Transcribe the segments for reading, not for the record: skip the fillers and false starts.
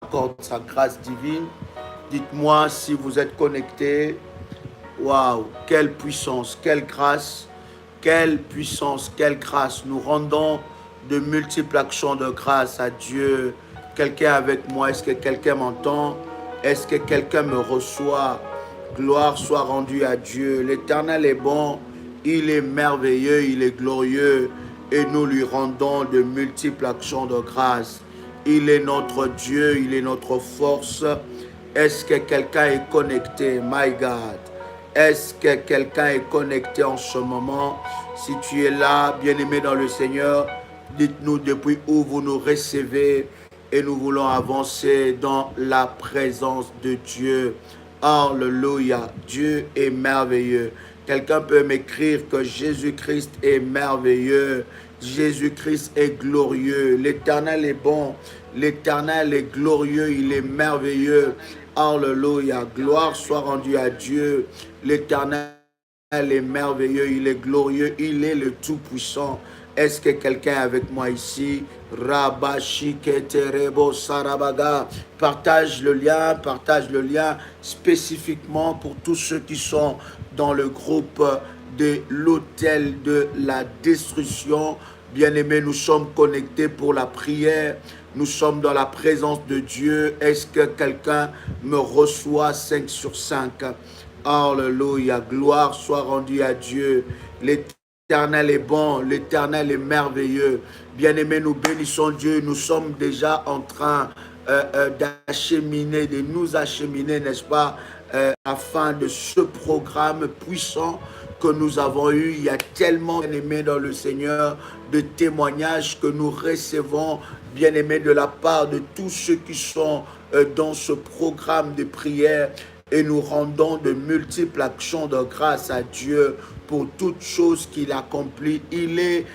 accorde sa grâce divine. Dites-moi si vous êtes connectés. Waouh, quelle puissance, quelle grâce, quelle puissance, quelle grâce. Nous rendons de multiples actions de grâce à Dieu. Quelqu'un avec moi, est-ce que quelqu'un m'entend? Est-ce que quelqu'un me reçoit? Gloire soit rendue à Dieu. L'Éternel est bon, il est merveilleux, il est glorieux et nous lui rendons de multiples actions de grâce. Il est notre Dieu, il est notre force. Est-ce que quelqu'un est connecté? My God. Est-ce que quelqu'un est connecté en ce moment? Si tu es là, bien-aimé dans le Seigneur, dites-nous depuis où vous nous recevez et nous voulons avancer dans la présence de Dieu. Alléluia, Dieu est merveilleux. Quelqu'un peut m'écrire que Jésus-Christ est merveilleux. Jésus-Christ est glorieux. L'Éternel est bon. L'Éternel est glorieux. Il est merveilleux. Alléluia. Gloire soit rendue à Dieu. L'Éternel est merveilleux. Il est glorieux. Il est le Tout-Puissant. Est-ce que quelqu'un est avec moi ici? Rabashiketerebo Sarabaga. Partage le lien spécifiquement pour tous ceux qui sont dans le groupe de l'autel de la destruction. Bien-aimés, nous sommes connectés pour la prière. Nous sommes dans la présence de Dieu. Est-ce que quelqu'un me reçoit 5 sur 5? Alléluia. Gloire soit rendue à Dieu. L'Éternel est bon, l'Éternel est merveilleux. Bien-aimés, nous bénissons Dieu. Nous sommes déjà en train d'acheminer, de nous acheminer, n'est-ce pas, afin de ce programme puissant que nous avons eu. Il y a tellement, bien-aimés dans le Seigneur, de témoignages que nous recevons, bien-aimés, de la part de tous ceux qui sont dans ce programme de prière. Et nous rendons de multiples actions de grâce à Dieu pour toutes choses qu'il accomplit. Il est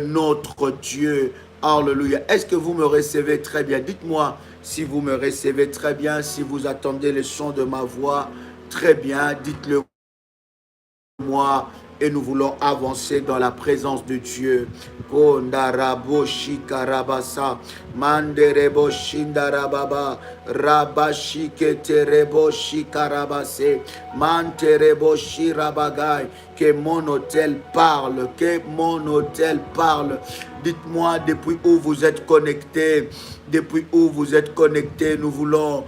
notre Dieu. Alléluia. Est-ce que vous me recevez très bien? Dites-moi si vous me recevez très bien, si vous attendez le son de ma voix très bien. Dites-le moi et nous voulons avancer dans la présence de Dieu. Kondarabo shikarabasa, manderebo shindarababa, rabashiketerebo shikarabase, manterebo shirabagai. Que mon hôtel parle, que mon hôtel parle. Dites-moi depuis où vous êtes connectés, depuis où vous êtes connectés. Nous voulons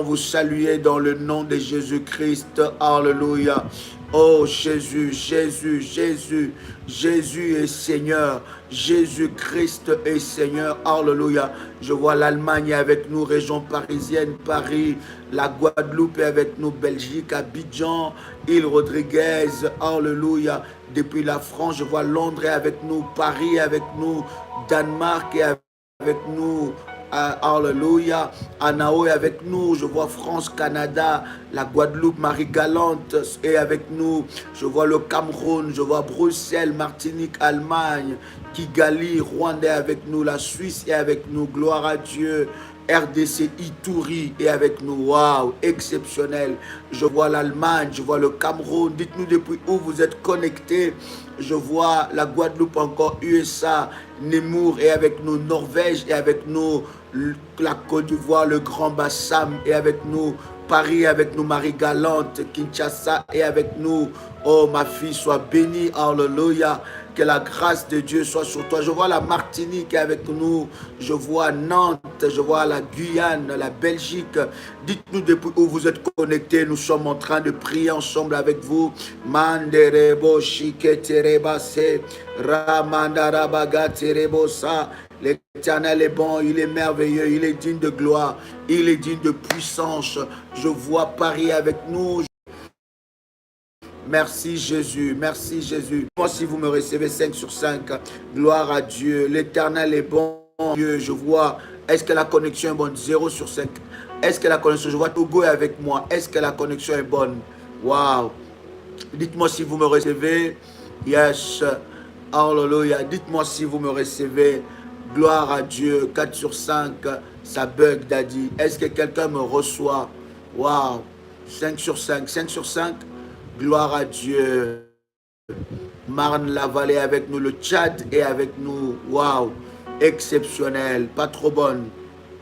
vous saluer dans le nom de Jésus-Christ. Alléluia. Oh Jésus, Jésus, Jésus, Jésus est Seigneur, Jésus-Christ est Seigneur, alléluia. Je vois l'Allemagne avec nous, région parisienne, Paris, la Guadeloupe est avec nous, Belgique, Abidjan, Île Rodriguez, alléluia. Depuis la France, je vois Londres est avec nous, Paris est avec nous, Danemark est avec nous, alléluia. Anao est avec nous. Je vois France, Canada, la Guadeloupe, Marie-Galante est avec nous. Je vois le Cameroun, je vois Bruxelles, Martinique, Allemagne, Kigali, Rwanda est avec nous. La Suisse est avec nous. Gloire à Dieu. RDC Ituri est avec nous. Waouh, exceptionnel. Je vois l'Allemagne, je vois le Cameroun. Dites-nous depuis où vous êtes connectés. Je vois la Guadeloupe encore, USA, Nemours est avec nous, Norvège est avec nous, la Côte d'Ivoire, le Grand Bassam est avec nous, Paris est avec nous, Marie-Galante, Kinshasa est avec nous. Oh, ma fille, sois bénie, alléluia. Que la grâce de Dieu soit sur toi. Je vois la Martinique avec nous. Je vois Nantes. Je vois la Guyane, la Belgique. Dites-nous depuis où vous êtes connectés. Nous sommes en train de prier ensemble avec vous. Manderebo shiketerebase. Ramandarabaga terebosa. L'Éternel est bon, il est merveilleux, il est digne de gloire, il est digne de puissance. Je vois Paris avec nous. Merci Jésus, merci Jésus. Moi, si vous me recevez 5 sur 5, gloire à Dieu. L'Éternel est bon. Dieu, je vois, est-ce que la connexion est bonne? 0 sur 5. Est-ce que la connexion, je vois Togo est avec moi. Est-ce que la connexion est bonne? Waouh. Dites-moi si vous me recevez. Yes. Hallelujah. Dites-moi si vous me recevez. Gloire à Dieu. 4 sur 5. Ça bug, Daddy. Est-ce que quelqu'un me reçoit? Waouh. 5 sur 5. 5 sur 5. Gloire à Dieu. Marne-la-Vallée avec nous. Le Tchad est avec nous. Waouh. Exceptionnel. Pas trop bonne.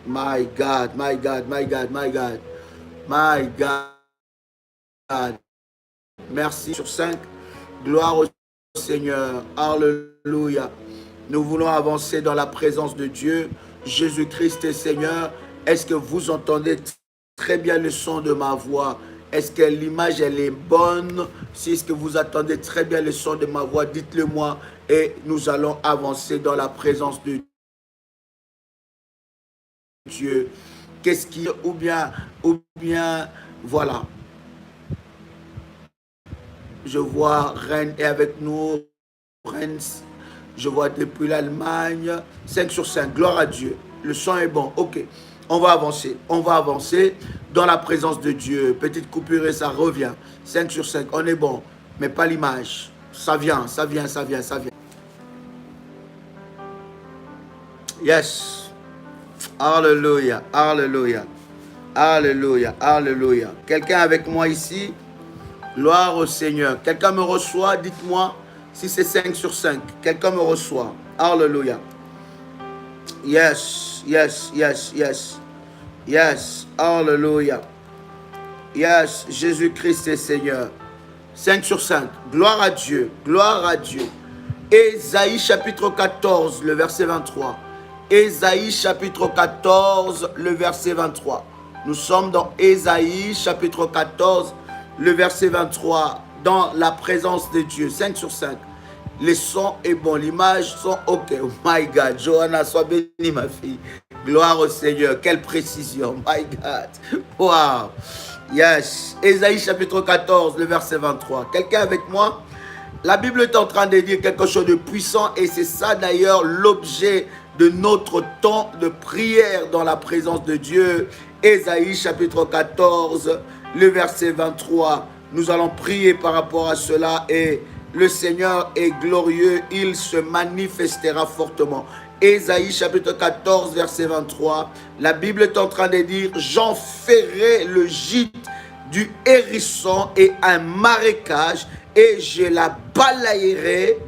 My God, my God, my God, my God, my God. Merci sur 5. Gloire au Seigneur. Alléluia. Nous voulons avancer dans la présence de Dieu. Jésus-Christ est Seigneur. Est-ce que vous entendez très bien le son de ma voix? Est-ce que l'image, elle est bonne? Si est-ce que vous entendez très bien le son de ma voix, dites-le moi et nous allons avancer dans la présence de Dieu. Qu'est-ce qui... Ou bien, voilà. Je vois Rennes est avec nous. Rennes, je vois depuis l'Allemagne. 5 sur 5, gloire à Dieu. Le son est bon, ok. On va avancer. On va avancer dans la présence de Dieu. Petite coupure et ça revient. 5 sur 5, on est bon. Mais pas l'image. Ça vient, ça vient, ça vient, ça vient. Yes. Alléluia, alléluia. Alléluia, alléluia. Quelqu'un avec moi ici? Gloire au Seigneur. Quelqu'un me reçoit? Dites-moi si c'est 5 sur 5. Quelqu'un me reçoit. Alléluia. Yes, yes, yes, yes. Yes, alléluia. Yes, Jésus-Christ est Seigneur. 5 sur 5. Gloire à Dieu. Gloire à Dieu. Ésaïe chapitre 14, le verset 23. Ésaïe chapitre 14, le verset 23. Nous sommes dans Ésaïe chapitre 14, le verset 23. Dans la présence de Dieu. 5 sur 5. Les sons est bon, l'image sont ok. Oh my God, Johanna, sois bénie ma fille. Gloire au Seigneur, quelle précision. My God, wow. Yes, Ésaïe chapitre 14, le verset 23. Quelqu'un avec moi? La Bible est en train de dire quelque chose de puissant et c'est ça d'ailleurs l'objet de notre temps de prière dans la présence de Dieu. Ésaïe chapitre 14, le verset 23. Nous allons prier par rapport à cela et le Seigneur est glorieux, il se manifestera fortement. Ésaïe chapitre 14, verset 23. La Bible est en train de dire, j'en ferai le gîte du hérisson et un marécage et je la balayerai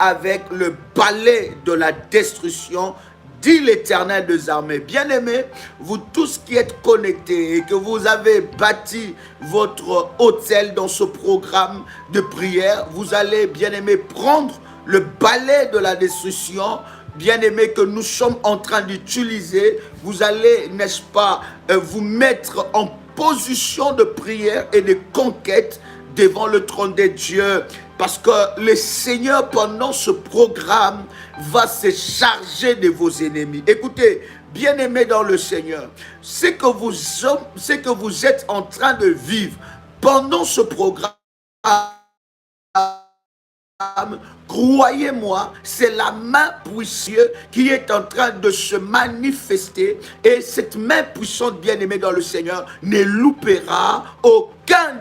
avec le balai de la destruction, dit l'Éternel des armées. Bien-aimés, vous tous qui êtes connectés et que vous avez bâti votre hôtel dans ce programme de prière, vous allez, bien-aimés, prendre le balai de la destruction, bien-aimés, que nous sommes en train d'utiliser. Vous allez, n'est-ce pas, vous mettre en position de prière et de conquête devant le trône de Dieu. Parce que le Seigneur, pendant ce programme, va se charger de vos ennemis. Écoutez, bien-aimés dans le Seigneur, ce que vous êtes en train de vivre pendant ce programme, croyez-moi, c'est la main puissante qui est en train de se manifester et cette main puissante, bien-aimée dans le Seigneur, ne loupera aucun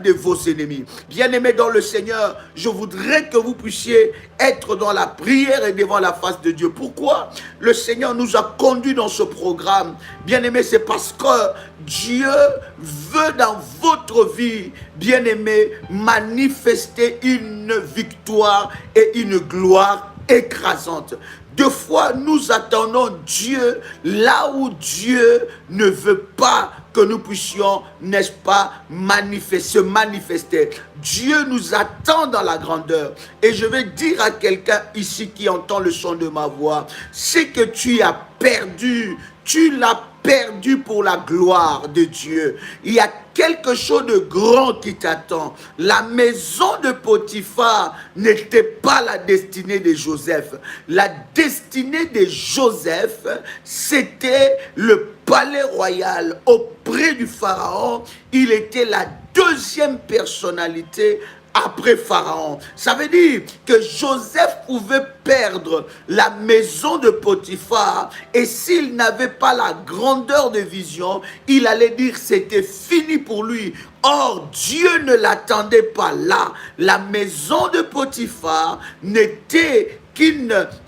de vos ennemis. Bien-aimés dans le Seigneur, je voudrais que vous puissiez être dans la prière et devant la face de Dieu. Pourquoi le Seigneur nous a conduits dans ce programme? Bien-aimés, c'est parce que Dieu veut dans votre vie, bien-aimés, manifester une victoire et une gloire écrasante. Deux fois, nous attendons Dieu là où Dieu ne veut pas que nous puissions, n'est-ce pas, se manifester. Dieu nous attend dans la grandeur. Et je vais dire à quelqu'un ici qui entend le son de ma voix, c'est que tu as perdu, tu l'as perdu pour la gloire de Dieu. Il y a quelque chose de grand qui t'attend. La maison de Potiphar n'était pas la destinée de Joseph. La destinée de Joseph, c'était le palais royal auprès du Pharaon. Il était la deuxième personnalité après Pharaon. Ça veut dire que Joseph pouvait perdre la maison de Potiphar et s'il n'avait pas la grandeur de vision, il allait dire que c'était fini pour lui. Or, Dieu ne l'attendait pas là. La maison de Potiphar n'était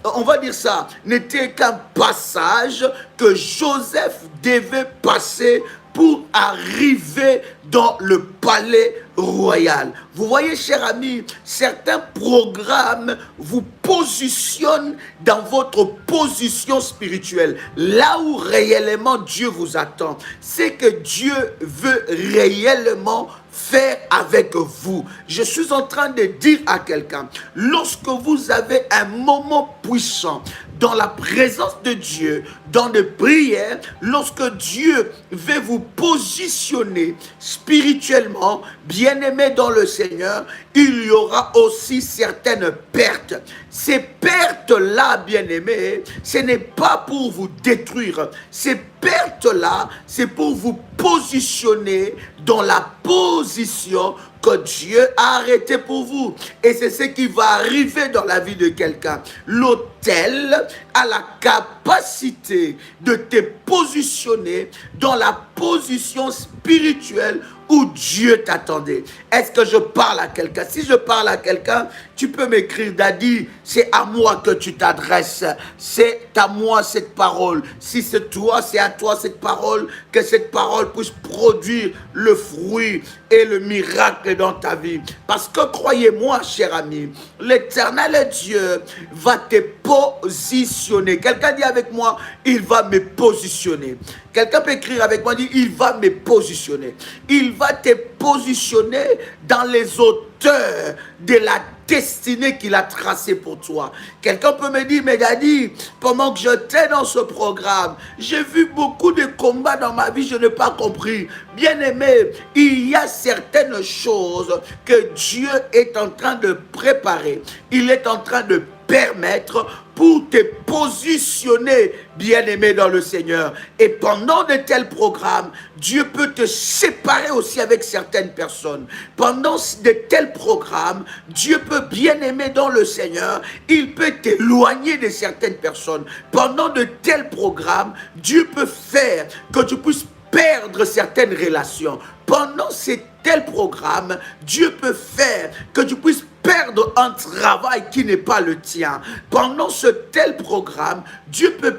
on va dire ça, n'était qu'un passage que Joseph devait passer pour arriver dans le palais royal. Vous voyez, chers amis, certains programmes vous positionnent dans votre position spirituelle. Là où réellement Dieu vous attend, c'est que Dieu veut réellement faire avec vous. Je suis en train de dire à quelqu'un, lorsque vous avez un moment puissant dans la présence de Dieu, dans des prières, lorsque Dieu veut vous positionner spirituellement, bien-aimé dans le Seigneur, il y aura aussi certaines pertes. Ces pertes-là, bien-aimés, ce n'est pas pour vous détruire. Ces pertes-là, c'est pour vous positionner dans la position que Dieu a arrêté pour vous. Et c'est ce qui va arriver dans la vie de quelqu'un. L'autel a la capacité de te positionner dans la position spirituelle où Dieu t'attendait. Est-ce que je parle à quelqu'un? Si je parle à quelqu'un, tu peux m'écrire, Daddy, c'est à moi que tu t'adresses. C'est à moi cette parole. Si c'est toi, c'est à toi cette parole. Que cette parole puisse produire le fruit et le miracle dans ta vie. Parce que croyez-moi, cher ami, l'Éternel Dieu va te positionner. Quelqu'un dit avec moi, il va me positionner. Quelqu'un peut écrire avec moi, dit, il va me positionner. Il va te positionner dans les hauteurs de la destinée qu'il a tracée pour toi. Quelqu'un peut me dire, mais Daddy, pendant que j'étais dans ce programme, j'ai vu beaucoup de combats dans ma vie, je n'ai pas compris. Bien-aimé, il y a certaines choses que Dieu est en train de préparer. Il est en train de permettre pour te positionner, bien-aimé dans le Seigneur. Et pendant de tels programmes, Dieu peut te séparer aussi avec certaines personnes. Pendant de tels programmes, Dieu peut, bien-aimé dans le Seigneur, il peut t'éloigner de certaines personnes. Pendant de tels programmes, Dieu peut faire que tu puisses perdre certaines relations. Pendant ces tels programmes, Dieu peut faire que tu puisses perdre un travail qui n'est pas le tien. Pendant ce tel programme, Dieu peut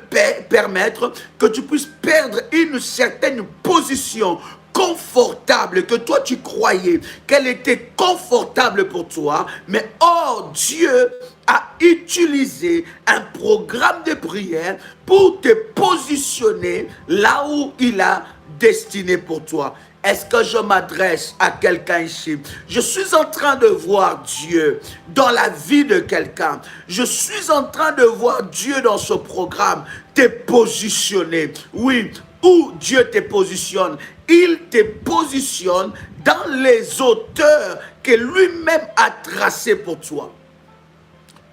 permettre que tu puisses perdre une certaine position confortable que toi tu croyais qu'elle était confortable pour toi, mais or Dieu a utilisé un programme de prière pour te positionner là où il a destiné pour toi. Est-ce que je m'adresse à quelqu'un ici? Je suis en train de voir Dieu dans la vie de quelqu'un. Je suis en train de voir Dieu dans ce programme te positionner. Oui, où Dieu te positionne? Il te positionne dans les hauteurs que lui-même a tracées pour toi.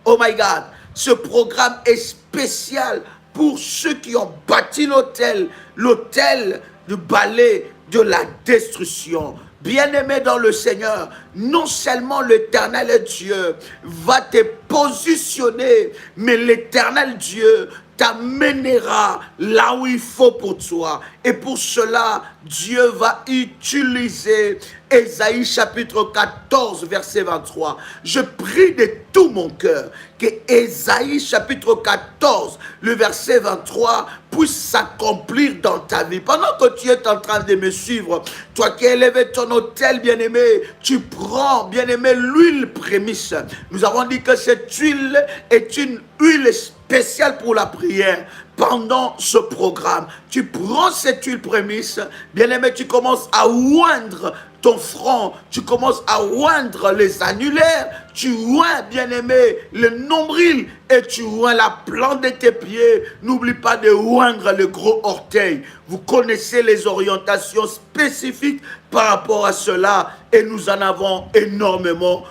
Oh my God, ce programme est spécial pour ceux qui ont bâti l'autel du balai de la destruction. Bien-aimé dans le Seigneur, non seulement l'Éternel Dieu va te positionner, mais l'Éternel Dieu t'amènera là où il faut pour toi. Et pour cela, Dieu va utiliser Ésaïe chapitre 14, verset 23. Je prie de tout mon cœur que Ésaïe chapitre 14, le verset 23, puisse s'accomplir dans ta vie. Pendant que tu es en train de me suivre, toi qui as élevé ton autel, bien-aimé, tu prends, bien-aimé, l'huile prémisse. Nous avons dit que cette huile est une huile spéciale pour la prière. Pendant ce programme, tu prends cette huile prémisse, bien-aimé, tu commences à oindre ton front, tu commences à oindre les annulaires, tu oins, bien-aimé, le nombril et tu oins la plante de tes pieds. N'oublie pas de oindre le gros orteil. Vous connaissez les orientations spécifiques par rapport à cela et nous en avons énormément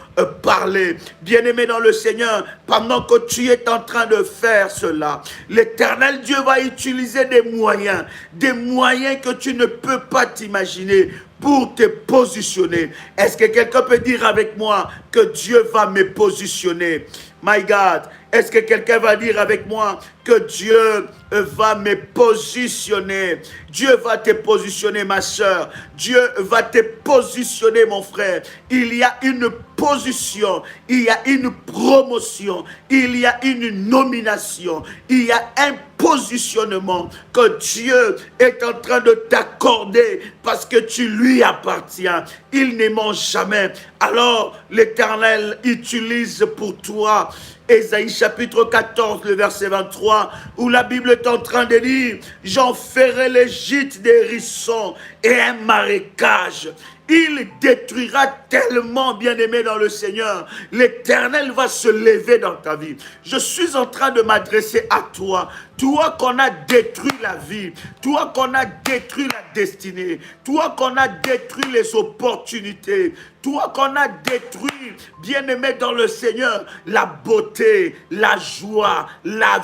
parlé. Bien-aimé dans le Seigneur, pendant que tu es en train de faire cela, l'Éternel Dieu va utiliser des moyens que tu ne peux pas t'imaginer pour te positionner. Est-ce que quelqu'un peut dire avec moi que Dieu va me positionner? My God, est-ce que quelqu'un va dire avec moi que Dieu va me positionner? Dieu va te positionner, ma soeur. Dieu va te positionner, mon frère. Il y a une position, il y a une promotion, il y a une nomination, il y a un positionnement que Dieu est en train de t'accorder parce que tu lui appartiens. Il ne ment jamais. Alors l'Éternel utilise pour toi Ésaïe chapitre 14, le verset 23, où la Bible est en train de dire, j'en ferai les gîtes des hérissons et un marécage. Il détruira tellement, bien-aimé dans le Seigneur. L'Éternel va se lever dans ta vie. Je suis en train de m'adresser à toi. Toi qu'on a détruit la vie. Toi qu'on a détruit la destinée. Toi qu'on a détruit les opportunités. Toi qu'on a détruit, bien-aimé dans le Seigneur, la beauté, la joie, la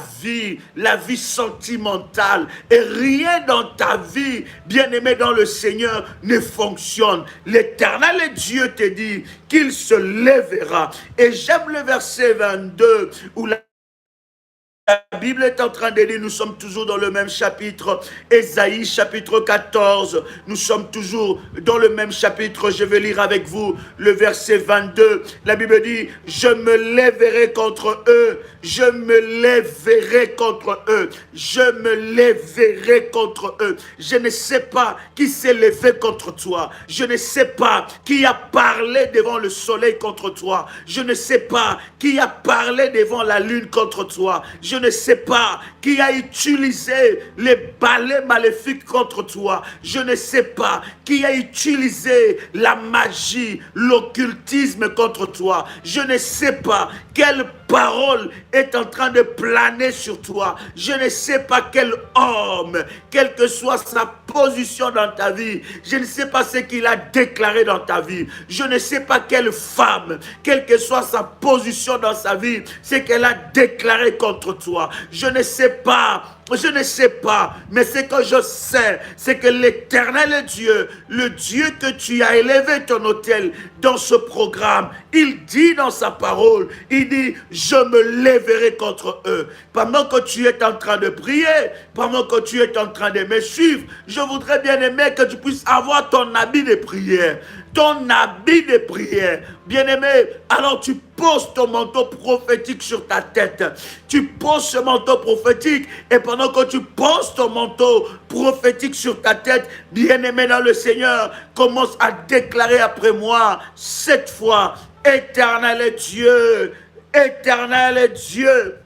vie sentimentale. Et rien dans ta vie, bien-aimé dans le Seigneur, ne fonctionne. L'Éternel Dieu te dit qu'il se lèvera. Et j'aime le verset 22 où la Bible est en train de dire, nous sommes toujours dans le même chapitre, Ésaïe chapitre 14, nous sommes toujours dans le même chapitre, je vais lire avec vous le verset 22, la Bible dit, je me lèverai contre eux, je me lèverai contre eux, je me lèverai contre eux. Je ne sais pas qui s'est levé contre toi, je ne sais pas qui a parlé devant le soleil contre toi, je ne sais pas qui a parlé devant la lune contre toi, je ne sais pas qui a utilisé les balais maléfiques contre toi. Je ne sais pas qui a utilisé la magie, l'occultisme contre toi. Je ne sais pas quelle parole est en train de planer sur toi. Je ne sais pas quel homme, quelle que soit sa position dans ta vie, je ne sais pas ce qu'il a déclaré dans ta vie. Je ne sais pas quelle femme, quelle que soit sa position dans sa vie, ce qu'elle a déclaré contre toi. Je ne sais pas, mais ce que je sais, c'est que l'Éternel Dieu, le Dieu que tu as élevé ton autel dans ce programme, il dit dans sa parole, il dit, je me lèverai contre eux. Pendant que tu es en train de prier, pendant que tu es en train de me suivre, je voudrais bien aimer que tu puisses avoir ton habit de prière. Ton habit de prière. Bien-aimé, alors tu poses ton manteau prophétique sur ta tête. Tu poses ce manteau prophétique et pendant que tu poses ton manteau prophétique sur ta tête, bien-aimé dans le Seigneur, commence à déclarer après moi, cette fois, Éternel Dieu, Éternel Dieu,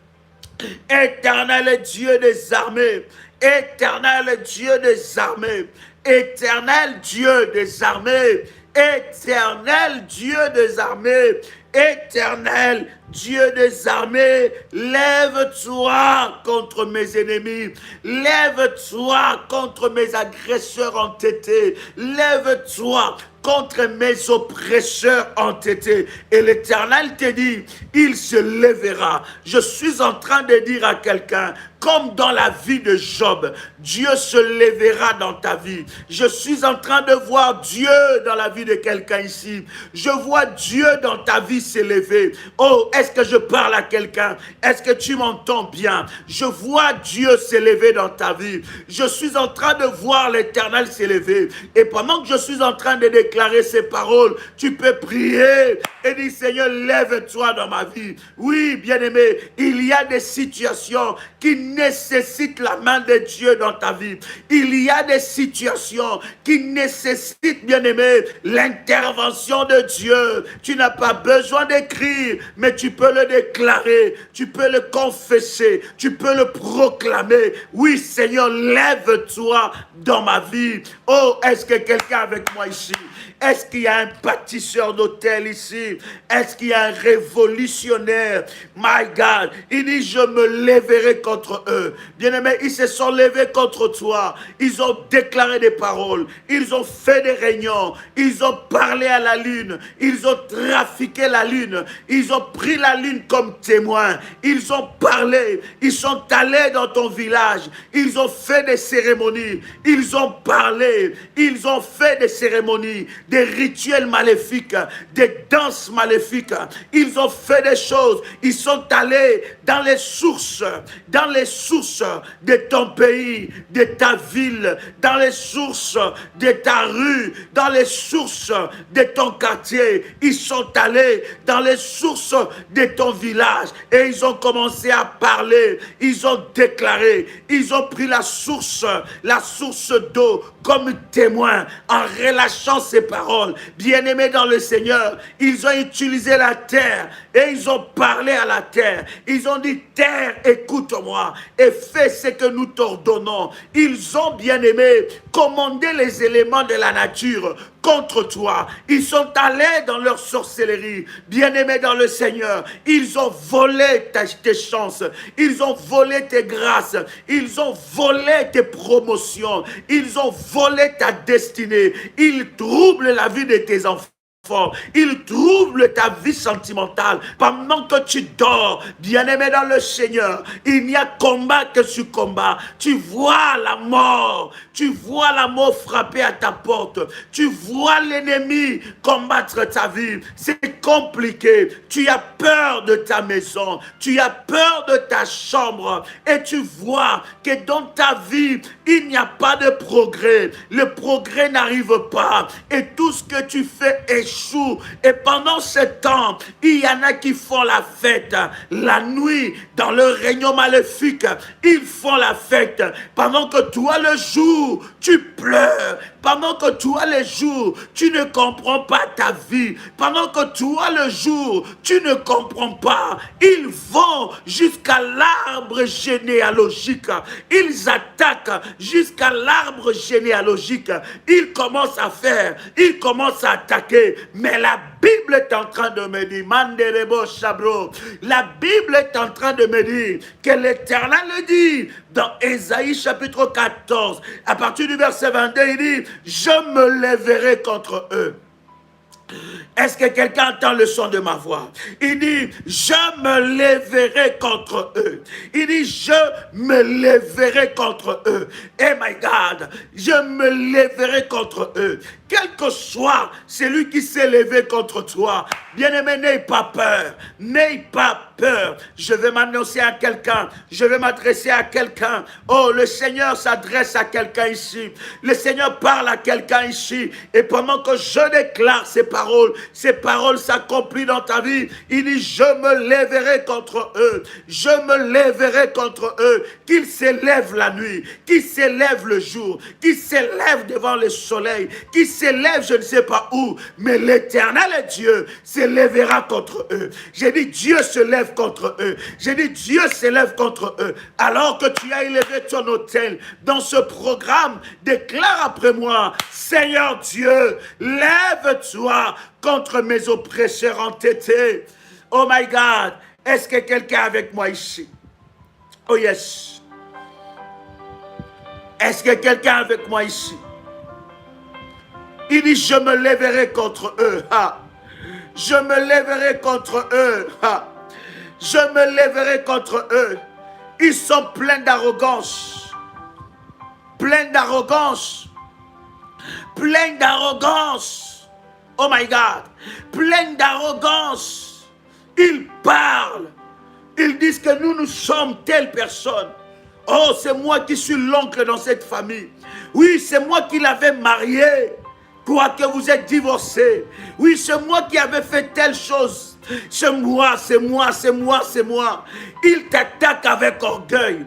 Éternel Dieu des armées, Éternel Dieu des armées, Éternel Dieu des armées, Éternel Dieu des armées, Éternel Dieu des armées, lève-toi contre mes ennemis, lève-toi contre mes agresseurs entêtés, lève-toi contre mes oppresseurs entêtés. Et l'Éternel te dit, il se lèvera. Je suis en train de dire à quelqu'un, comme dans la vie de Job, Dieu se lèvera dans ta vie. Je suis en train de voir Dieu dans la vie de quelqu'un ici. Je vois Dieu dans ta vie s'élever. Oh, est-ce que je parle à quelqu'un? Est-ce que tu m'entends bien? Je vois Dieu s'élever dans ta vie. Je suis en train de voir l'Éternel s'élever. Et pendant que je suis en train de déclarer ces paroles, tu peux prier et dire, Seigneur, lève-toi dans ma vie. Oui, bien-aimé, il y a des situations qui nécessitent la main de Dieu dans ta vie. Il y a des situations qui nécessitent, bien-aimé, l'intervention de Dieu. Tu n'as pas besoin d'écrire, mais tu peux le déclarer, tu peux le confesser, tu peux le proclamer. Oui, Seigneur, lève-toi dans ma vie. Oh, est-ce que quelqu'un avec moi ici? Est-ce qu'il y a un bâtisseur d'hôtel ici? Est-ce qu'il y a un révolutionnaire? My God, il dit, je me lèverai contre eux. Bien-aimés, ils se sont levés contre toi. Ils ont déclaré des paroles. Ils ont fait des réunions. Ils ont parlé à la lune. Ils ont trafiqué la lune. Ils ont pris la lune comme témoin. Ils ont parlé. Ils sont allés dans ton village. Ils ont fait des cérémonies. Ils ont parlé. Ils ont fait des cérémonies, des rituels maléfiques, des danses maléfiques. Ils ont fait des choses. Ils sont allés dans les sources de ton pays, de ta ville, dans les sources de ta rue, dans les sources de ton quartier. Ils sont allés dans les sources de ton village et ils ont commencé à parler, ils ont déclaré, ils ont pris la source d'eau comme témoin en relâchant ces paroles. Bien-aimés dans le Seigneur, ils ont utilisé la terre et ils ont parlé à la terre. Ils ont dit, terre, écoute-moi et fais ce que nous t'ordonnons. Ils ont, bien-aimés, commandé les éléments de la nature contre toi. Ils sont allés dans leur sorcellerie. Bien-aimés dans le Seigneur, ils ont volé tes chances. Ils ont volé tes grâces. Ils ont volé tes promotions. Ils ont volé ta destinée. Ils troublent la vie de tes enfants. Il trouble ta vie sentimentale pendant que tu dors. Bien-aimé dans le Seigneur, il n'y a combat que tu combats. Tu vois la mort. Tu vois la mort frapper à ta porte. Tu vois l'ennemi combattre ta vie. C'est compliqué. Tu as peur de ta maison. Tu as peur de ta chambre. Et tu vois que dans ta vie, il n'y a pas de progrès. Le progrès n'arrive pas. Et tout ce que tu fais échoue. Et pendant ce temps, il y en a qui font la fête la nuit dans le règne maléfique. Ils font la fête pendant que toi le jour tu pleures, pendant que toi le jour tu ne comprends pas ta vie, pendant que toi le jour tu ne comprends pas. Ils vont jusqu'à l'arbre généalogique, ils attaquent jusqu'à l'arbre généalogique. Ils commencent à faire, ils commencent à attaquer. Mais la Bible est en train de me dire, Manderebo Chabro, la Bible est en train de me dire que l'Éternel dit dans Ésaïe chapitre 14, à partir du verset 22, il dit, je me lèverai contre eux. Est-ce que quelqu'un entend le son de ma voix? Il dit, je me lèverai contre eux. Il dit, je me lèverai contre eux. Oh my God, je me lèverai contre eux. Quel que soit celui qui s'est levé contre toi, bien-aimé, n'aie pas peur. N'aie pas peur. Je vais m'annoncer à quelqu'un. Je vais m'adresser à quelqu'un. Oh, le Seigneur s'adresse à quelqu'un ici. Le Seigneur parle à quelqu'un ici. Et pendant que je déclare ces paroles s'accomplissent dans ta vie. Il dit, je me lèverai contre eux. Je me lèverai contre eux. Qu'ils s'élèvent la nuit, qu'ils s'élèvent le jour, qu'ils s'élèvent devant le soleil, qu'ils s'élèvent je ne sais pas où, mais l'Éternel Dieu s'élèvera contre eux. J'ai dit, Dieu se lève contre eux. J'ai dit, Dieu s'élève contre eux. Alors que tu as élevé ton autel dans ce programme, déclare après moi, Seigneur Dieu, lève-toi contre mes oppresseurs entêtés. Oh my God, est-ce que quelqu'un est avec moi ici? Oh yes. Est-ce que quelqu'un est avec moi ici? Il dit, je me lèverai contre eux. Ha. Je me lèverai contre eux. Ha. Je me lèverai contre eux. Ils sont pleins d'arrogance. Pleins d'arrogance. Pleins d'arrogance. Oh my God. Pleins d'arrogance. Ils parlent. Ils disent que nous sommes telle personne. Oh, c'est moi qui suis l'oncle dans cette famille. Oui, c'est moi qui l'avais marié. Quoique vous êtes divorcés. Oui, c'est moi qui avais fait telle chose. C'est moi, c'est moi, c'est moi, c'est moi. Ils t'attaquent avec orgueil.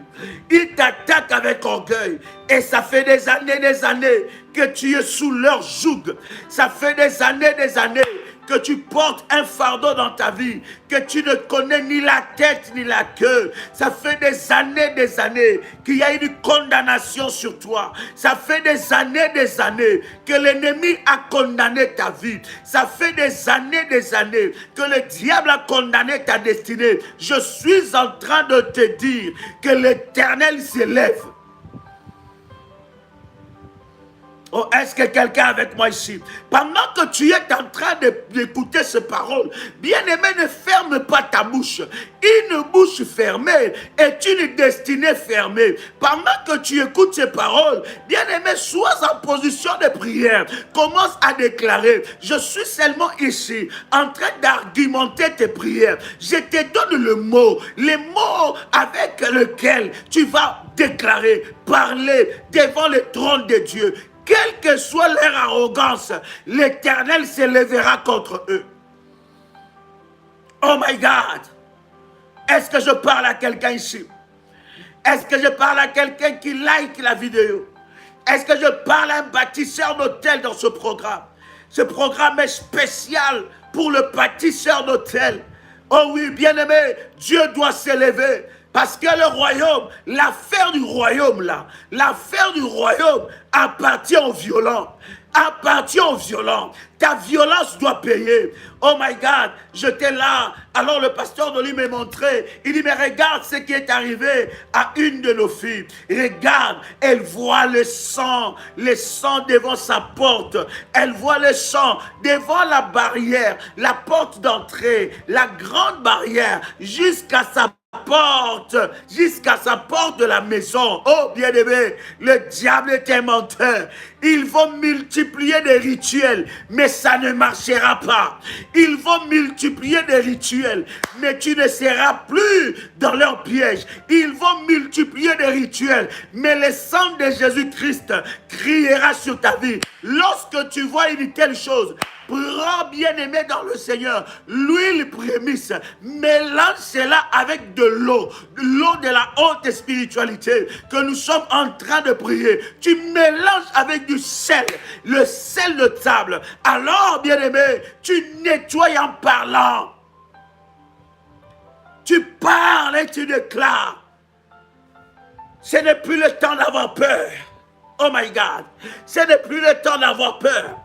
Ils t'attaquent avec orgueil. Et ça fait des années que tu es sous leur joug. Ça fait des années que tu portes un fardeau dans ta vie, que tu ne connais ni la tête ni la queue. Ça fait des années qu'il y a une condamnation sur toi. Ça fait des années que l'ennemi a condamné ta vie. Ça fait des années que le diable a condamné ta destinée. Je suis en train de te dire que l'Éternel s'élève. Oh, est-ce que quelqu'un est avec moi ici? Pendant que tu es en train d'écouter ces paroles, bien-aimé, ne ferme pas ta bouche. Une bouche fermée est une destinée fermée. Pendant que tu écoutes ces paroles, bien-aimé, sois en position de prière. Commence à déclarer, je suis seulement ici, en train d'argumenter tes prières. Je te donne le mot, les mots avec lesquels tu vas déclarer, parler devant le trône de Dieu. Quelle que soit leur arrogance, l'Éternel s'élèvera contre eux. Oh my God! Est-ce que je parle à quelqu'un ici? Est-ce que je parle à quelqu'un qui like la vidéo? Est-ce que je parle à un bâtisseur d'hôtel dans ce programme? Ce programme est spécial pour le bâtisseur d'hôtel. Oh oui, bien-aimé, Dieu doit s'élever. Parce que le royaume, l'affaire du royaume là, l'affaire du royaume appartient aux violents. Appartient aux violents. Ta violence doit payer. Oh my God, j'étais là. Alors le pasteur de lui m'a montré. Il dit, mais regarde ce qui est arrivé à une de nos filles. Regarde, elle voit le sang devant sa porte. Elle voit le sang devant la barrière, la porte d'entrée, la grande barrière, jusqu'à sa porte de la maison. Oh bien-aimé, le diable est un menteur. Ils vont multiplier des rituels, mais ça ne marchera pas. Ils vont multiplier des rituels, mais tu ne seras plus dans leur piège. Ils vont multiplier des rituels, mais le sang de Jésus-Christ criera sur ta vie. Lorsque tu vois une telle chose, prends bien-aimé dans le Seigneur l'huile prémisse, mélange cela avec de l'eau de la haute spiritualité que nous sommes en train de prier. Tu mélanges avec du sel, le sel de table. Alors, bien-aimé, tu nettoies en parlant. Tu parles et tu déclares. Ce n'est plus le temps d'avoir peur. Oh my God, ce n'est plus le temps d'avoir peur.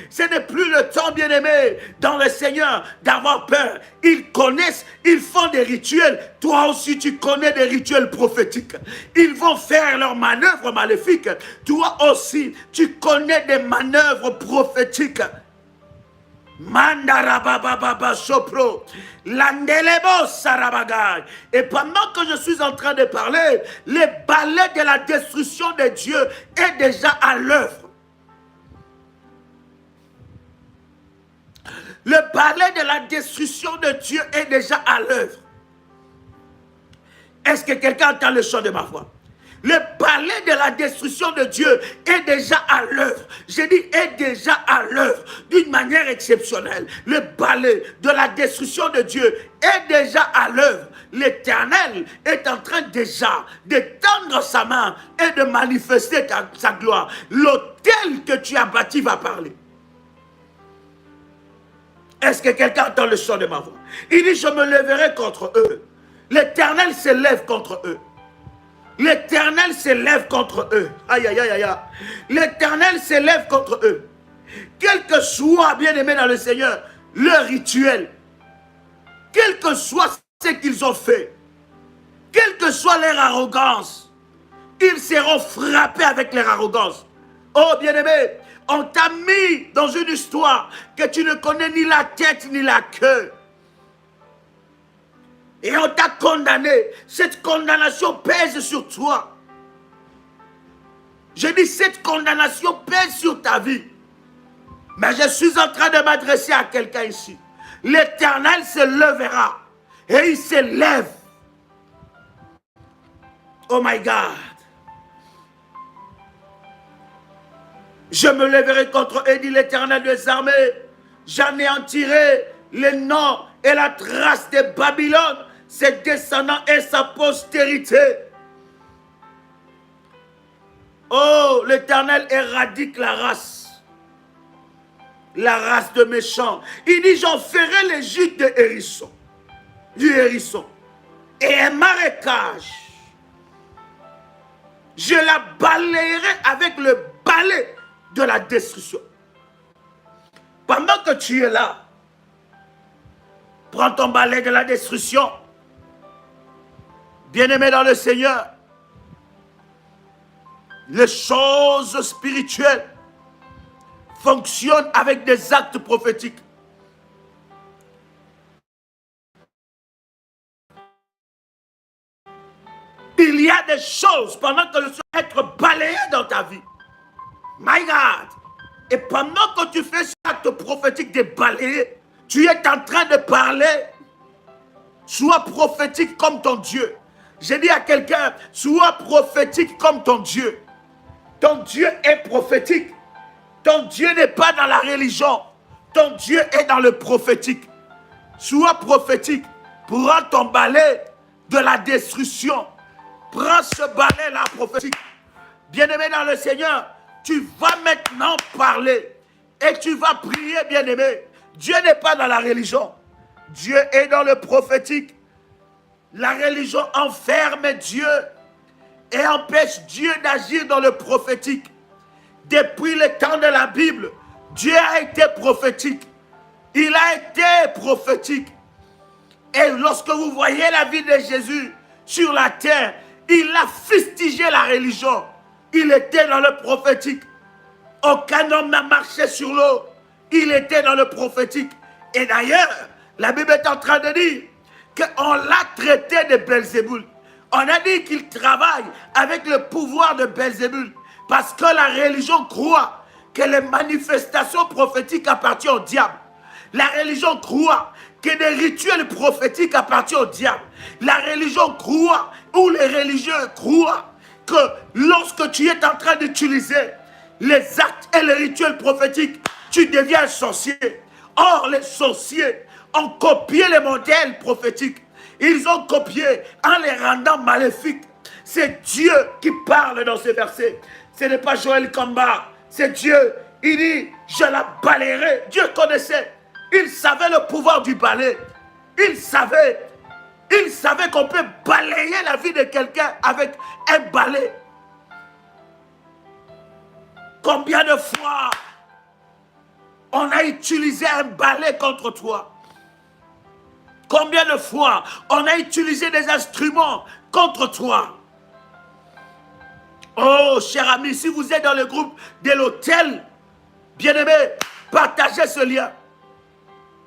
Ce n'est plus le temps, bien-aimé, dans le Seigneur, d'avoir peur. Ils connaissent, ils font des rituels. Toi aussi, tu connais des rituels prophétiques. Ils vont faire leurs manœuvres maléfiques. Toi aussi, tu connais des manœuvres prophétiques. Mandarabababa sopro, landelebo sarabagay. Et pendant que je suis en train de parler, le balai de la destruction de Dieu est déjà à l'œuvre. Le balai de la destruction de Dieu est déjà à l'œuvre. Est-ce que quelqu'un entend le chant de ma voix? Le balai de la destruction de Dieu est déjà à l'œuvre. J'ai dit est déjà à l'œuvre d'une manière exceptionnelle. Le balai de la destruction de Dieu est déjà à l'œuvre. L'Éternel est en train déjà d'étendre sa main et de manifester sa gloire. L'autel que tu as bâti va parler. Est-ce que quelqu'un entend le son de ma voix? Il dit, je me lèverai contre eux. L'Éternel se lève contre eux. L'Éternel se lève contre eux. Aïe, aïe, aïe, aïe. L'Éternel se lève contre eux. Quel que soit, bien-aimé dans le Seigneur, leur rituel, quel que soit ce qu'ils ont fait, quelle que soit leur arrogance, ils seront frappés avec leur arrogance. Oh, bien-aimé, on t'a mis dans une histoire que tu ne connais ni la tête ni la queue. Et on t'a condamné. Cette condamnation pèse sur toi. Je dis, cette condamnation pèse sur ta vie. Mais je suis en train de m'adresser à quelqu'un ici. L'Éternel se lèvera. Et il se lève. Oh my God. Je me lèverai contre eux, dit l'Éternel des armées. J'anéantirai les noms et la trace de Babylone, ses descendants et sa postérité. Oh, l'Éternel éradique la race de méchants. Il dit, j'en ferai les gîtes de hérisson, du hérisson, et un marécage. Je la balayerai avec le balai de la destruction. Pendant que tu es là, prends ton balai de la destruction. Bien-aimé dans le Seigneur, les choses spirituelles fonctionnent avec des actes prophétiques. Il y a des choses pendant que tu vas être balayé dans ta vie. My God! Et pendant que tu fais cet acte prophétique de balayer, tu es en train de parler. Sois prophétique comme ton Dieu. J'ai dit à quelqu'un, sois prophétique comme ton Dieu. Ton Dieu est prophétique. Ton Dieu n'est pas dans la religion. Ton Dieu est dans le prophétique. Sois prophétique. Prends ton balai de la destruction. Prends ce balai-là prophétique. Bien-aimé dans le Seigneur, tu vas maintenant parler et tu vas prier, bien-aimé. Dieu n'est pas dans la religion. Dieu est dans le prophétique. La religion enferme Dieu et empêche Dieu d'agir dans le prophétique. Depuis le temps de la Bible, Dieu a été prophétique. Il a été prophétique. Et lorsque vous voyez la vie de Jésus sur la terre, il a fustigé la religion. Il était dans le prophétique. Aucun homme n'a marché sur l'eau. Il était dans le prophétique. Et d'ailleurs, la Bible est en train de dire qu'on l'a traité de Belzébuth. On a dit qu'il travaille avec le pouvoir de Belzébuth. Parce que la religion croit que les manifestations prophétiques appartiennent au diable. La religion croit que des rituels prophétiques appartiennent au diable. La religion croit, ou les religieux croient, que lorsque tu es en train d'utiliser les actes et les rituels prophétiques, tu deviens un sorcier. Or, les sorciers ont copié les modèles prophétiques. Ils ont copié en les rendant maléfiques. C'est Dieu qui parle dans ce verset. Ce n'est pas Joël Kamba, c'est Dieu. Il dit, je la balayerai. Dieu connaissait. Il savait le pouvoir du balai. Il savait qu'on peut balayer la vie de quelqu'un avec un balai. Combien de fois on a utilisé un balai contre toi? Combien de fois on a utilisé des instruments contre toi? Oh, cher ami, si vous êtes dans le groupe de l'hôtel, bien-aimé, partagez ce lien.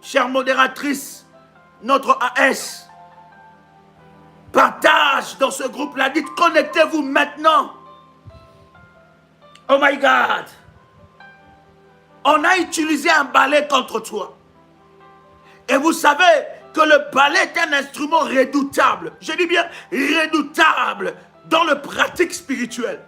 Chère modératrice, notre AS, partage dans ce groupe-là. Dites, connectez-vous maintenant. Oh my God. On a utilisé un balai contre toi. Et vous savez que le balai est un instrument redoutable. Je dis bien redoutable dans le pratique spirituel.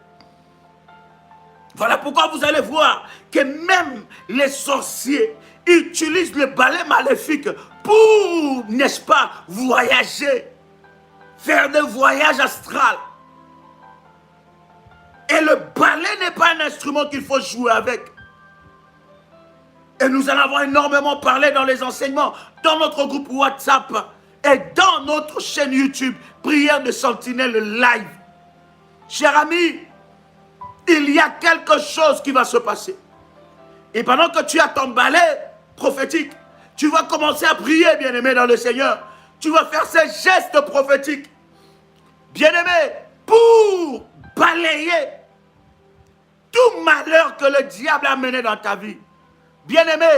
Voilà pourquoi vous allez voir que même les sorciers utilisent le balai maléfique pour, n'est-ce pas, voyager, faire des voyages astrales. Et le balai n'est pas un instrument qu'il faut jouer avec. Et nous en avons énormément parlé dans les enseignements, dans notre groupe WhatsApp et dans notre chaîne YouTube, Prière de Sentinelle Live. Cher ami, il y a quelque chose qui va se passer. Et pendant que tu as ton balai prophétique, tu vas commencer à prier, bien-aimé dans le Seigneur. Tu vas faire ces gestes prophétiques, bien-aimé, pour balayer tout malheur que le diable a mené dans ta vie. Bien-aimé,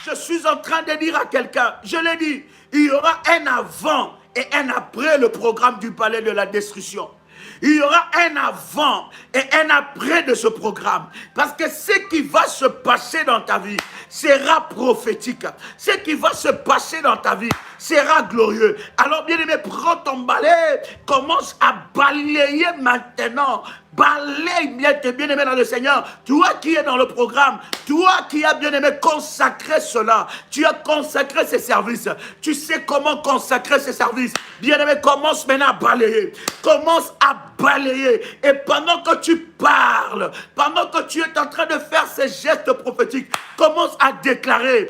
je suis en train de dire à quelqu'un, je l'ai dit, il y aura un avant et un après le programme du palais de la destruction. Il y aura un avant et un après de ce programme. Parce que ce qui va se passer dans ta vie sera prophétique. Ce qui va se passer dans ta vie sera glorieux. Alors, bien-aimé, prends ton balai, commence à balayer maintenant. Balaye, bien-aimé dans le Seigneur. Toi qui es dans le programme, toi qui as, bien-aimé, consacré cela, tu as consacré ces services. Tu sais comment consacrer ces services. Bien-aimé, commence maintenant à balayer. Commence à balayer. Et pendant que tu parles, pendant que tu es en train de faire ces gestes prophétiques, commence à déclarer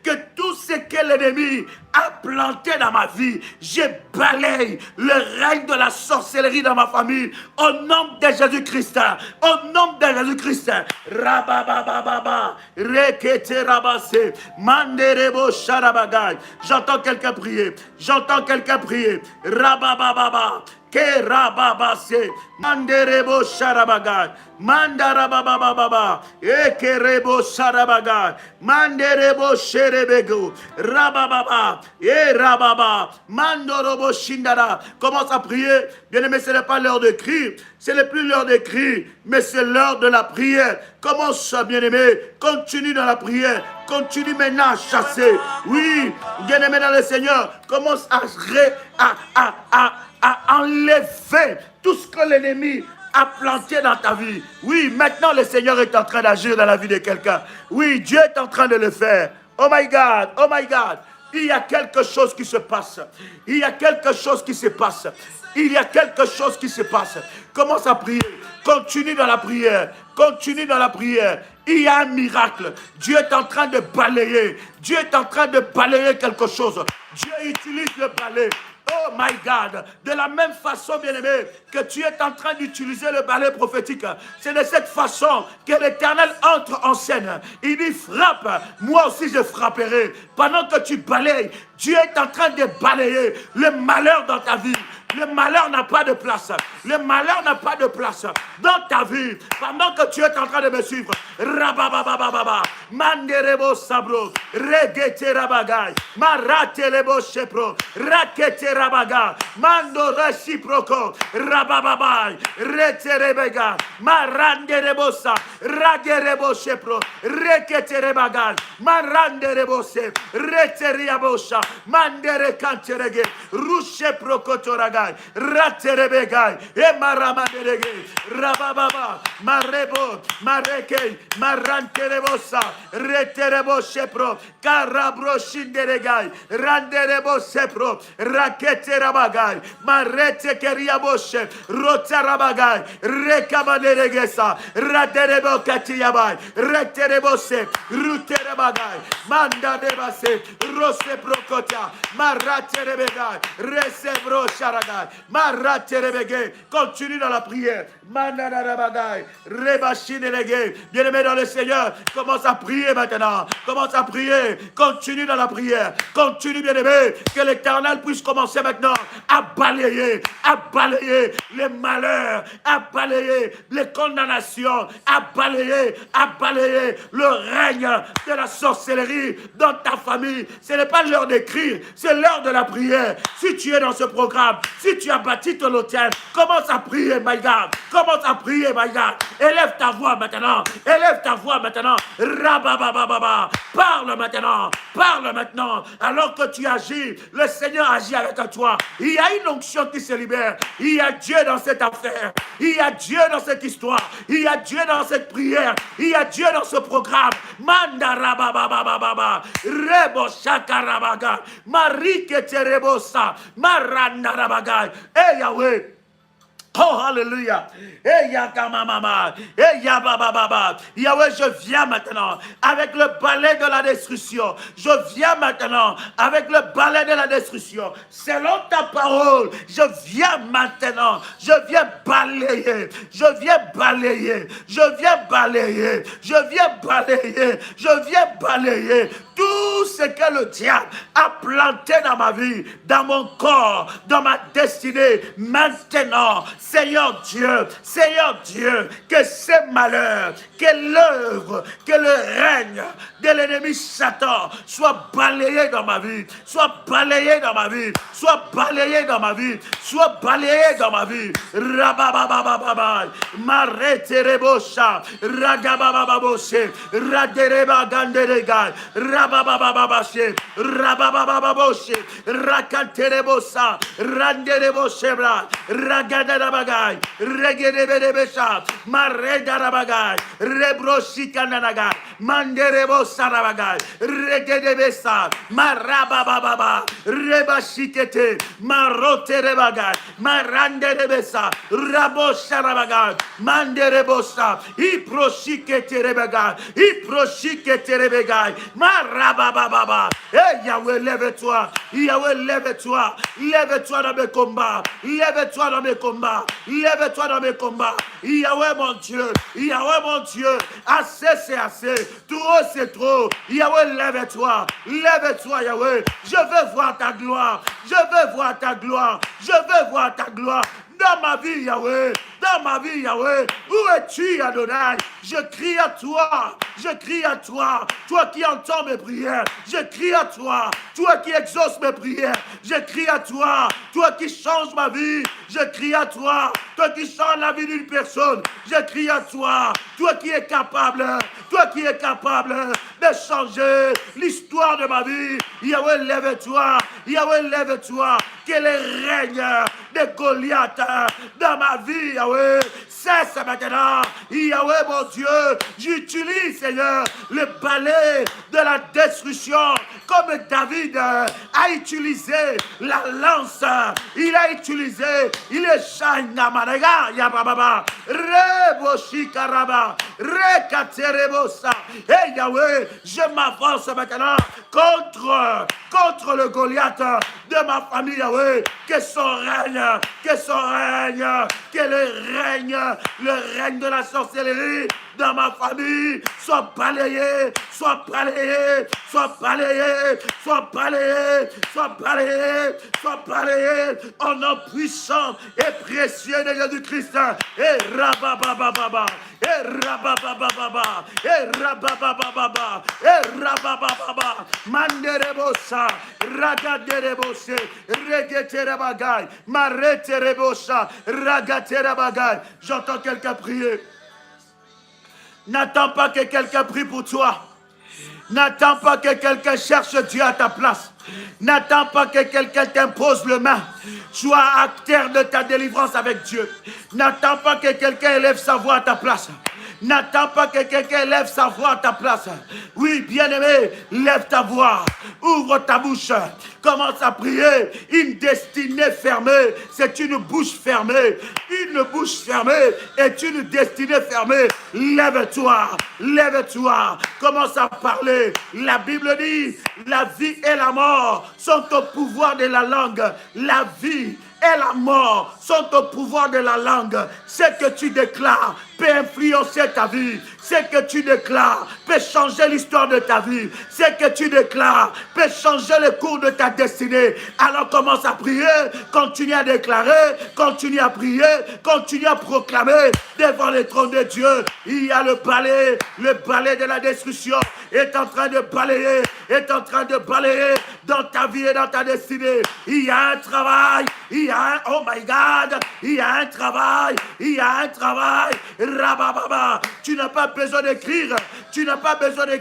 que tout ce que l'ennemi a planté dans ma vie, je balaye le règne de la sorcellerie dans ma famille. Au nom de Jésus-Christ, au nom de Jésus-Christ. Rababababa, rekete rabase, manderebo sharabagay. J'entends quelqu'un prier. Rababababa. Ke rababase, manderebo sharabagay, mandarabababa, ekerebo sharabagay, manderebo sherebego, rabababa, rababa, mandorobo shindara. Commence à prier. Bien-aimé, ce n'est pas l'heure de cri, ce n'est plus l'heure de cri, mais c'est l'heure de la prière. Commence, bien-aimé, continue dans la prière, continue maintenant à chasser. Oui, bien-aimé dans le Seigneur, commence à enlever tout ce que l'ennemi a planté dans ta vie. Oui, maintenant le Seigneur est en train d'agir dans la vie de quelqu'un. Oui, Dieu est en train de le faire. Oh my God, oh my God. Il y a quelque chose qui se passe. Il y a quelque chose qui se passe. Il y a quelque chose qui se passe. Commence à prier. Continue dans la prière. Continue dans la prière. Il y a un miracle. Dieu est en train de balayer. Dieu est en train de balayer quelque chose. Dieu utilise le balai. Oh my God, de la même façon, bien-aimé, que tu es en train d'utiliser le balai prophétique, c'est de cette façon que l'Éternel entre en scène. Il dit frappe, moi aussi je frapperai. Pendant que tu balayes, Dieu est en train de balayer le malheur dans ta vie. Le malheur n'a pas de place. Le malheur n'a pas de place dans ta vie. Pendant que tu es en train de me suivre, rabababababa, manderebo sabro, regete rabagai, maratelebo shepro, rakete rabaga, mando reciproco, rabababai, reterebega, maranderebosa, ragerebo shepro, rekete rebagai, maranderebose, reteriabosha, mandere canterege, rushe prokotoragai, raterebegai, emaramanderege, rabababa, marebo, mareke, maranterebosa, reterebo shepro, karabro shinderegai, randerebo sepro, rakete rabagai, marete keriaboshe, rotarabagai, rekabaneregesa, raterebo katiyabai, reterebose, ruterebagai, manda debase, rose prokota, maraterebegai, resebro sharagai, maraterebege. Continue dans la prière. Manarabagai, rebashinerege. Bien-aimé dans le Seigneur, commence à prier maintenant. Commence à prier. Continue dans la prière. Continue, bien-aimé, que l'Éternel puisse commencer maintenant à balayer les malheurs, à balayer les condamnations, à balayer le règne de la sorcellerie dans ta famille. Ce n'est pas l'heure d'écrire, c'est l'heure de la prière. Si tu es dans ce programme, si tu as bâti ton hôtel, commence à prier, my God. Commence à prier, my God. Élève ta voix maintenant. Élève ta voix maintenant. Rababababa. Parle maintenant. Parle maintenant. Alors que tu agis, le Seigneur agit avec toi. Il y a une onction qui se libère. Il y a Dieu dans cette affaire. Il y a Dieu dans cette histoire. Il y a Dieu dans cette prière. Il y a Dieu dans ce programme. Mandarababababa. Rebo shakarabaga. Marike terebosa. Marandarabaga. Hey Yahweh. Oh, hallelujah. Eh, yakamamama. Eh, yabababa. Yahweh, je viens maintenant avec le balai de la destruction. Je viens maintenant avec le balai de la destruction. Selon ta parole, je viens maintenant. Je viens balayer. Je viens balayer. Je viens balayer. Je viens balayer. Je viens balayer tout ce que le diable a planté dans ma vie, dans mon corps, dans ma destinée. Maintenant, Seigneur Dieu, que ces malheurs, que l'œuvre, que le règne de l'ennemi Satan soit balayé dans ma vie, soit balayé dans ma vie, soit balayé dans ma vie, soit balayé dans ma vie. Rabababababa, mareterebosha, ragababababoshe, radereba ganderegai, rabababababashe, rabababababoshe, rakanterebosa, randereboshebra, ragadarabagai, regedeberebesha, maredarabagai, rebroshikananagai, manderebosarabagai, regedebesa, marababababa, rebashikete, maroterebagai, maranderebesa, rabosharabagai, manderebosa, iproshiketerebagai, iproshiketerebagai, marababababa. Hey Yahweh, lève-toi, Yahweh, lève-toi, lève-toi dans mes combats, lève-toi dans mes combats, lève-toi dans mes combats. Yahweh mon Dieu, assez c'est assez, trop c'est trop. Yahweh, lève-toi, lève-toi Yahweh. Je veux voir ta gloire, je veux voir ta gloire, je veux voir ta gloire. Dans ma vie, Yahweh, dans ma vie, Yahweh, où es-tu, Adonai? Je crie à toi, toi qui entends mes prières, je crie à toi qui exauces mes prières, je crie à toi qui changes ma vie, je crie à toi qui changes la vie d'une personne, je crie à toi qui es capable de changer l'histoire de ma vie. Yahweh, lève-toi, que les règnes de Goliath dans ma vie, Yahweh, cesse maintenant. Yahweh mon Dieu, j'utilise Seigneur le balai de la destruction comme David a utilisé la lance. Il a utilisé, il est Shangamanaga Yababa Reboshikaraba Rekaterebosa. Et Yahweh, je m'avance maintenant contre le Goliath de ma famille, Yahweh. Que son règne, que le règne de la sorcellerie dans ma famille soit balayé, au nom puissant et précieux de Jésus-Christ. Et rababababa, et rababababa, et rababababa, et rababababa, manderebosa, ragaderebose, regeterebagay, mareterebosa, ragaterabagay. J'entends quelqu'un prier. N'attends pas que quelqu'un prie pour toi. N'attends pas que quelqu'un cherche Dieu à ta place. N'attends pas que quelqu'un t'impose le main. Sois acteur de ta délivrance avec Dieu. N'attends pas que quelqu'un élève sa voix à ta place. N'attends pas que quelqu'un lève sa voix à ta place. Oui, bien-aimé, lève ta voix. Ouvre ta bouche. Commence à prier. Une destinée fermée, c'est une bouche fermée. Une bouche fermée est une destinée fermée. Lève-toi. Lève-toi. Commence à parler. La Bible dit, la vie et la mort sont au pouvoir de la langue. La vie et la mort sont au pouvoir de la langue. Ce que tu déclares peut influencer ta vie. Ce que tu déclares peut changer l'histoire de ta vie. Ce que tu déclares peut changer le cours de ta destinée. Alors commence à prier, continue à déclarer, continue à prier, continue à proclamer devant le trône de Dieu. Il y a le balai de la destruction est en train de balayer, dans ta vie et dans ta destinée. Il y a un travail, oh my God, il y a un travail. Rabababa, tu n'as pas besoin d'écrire, tu as besoin de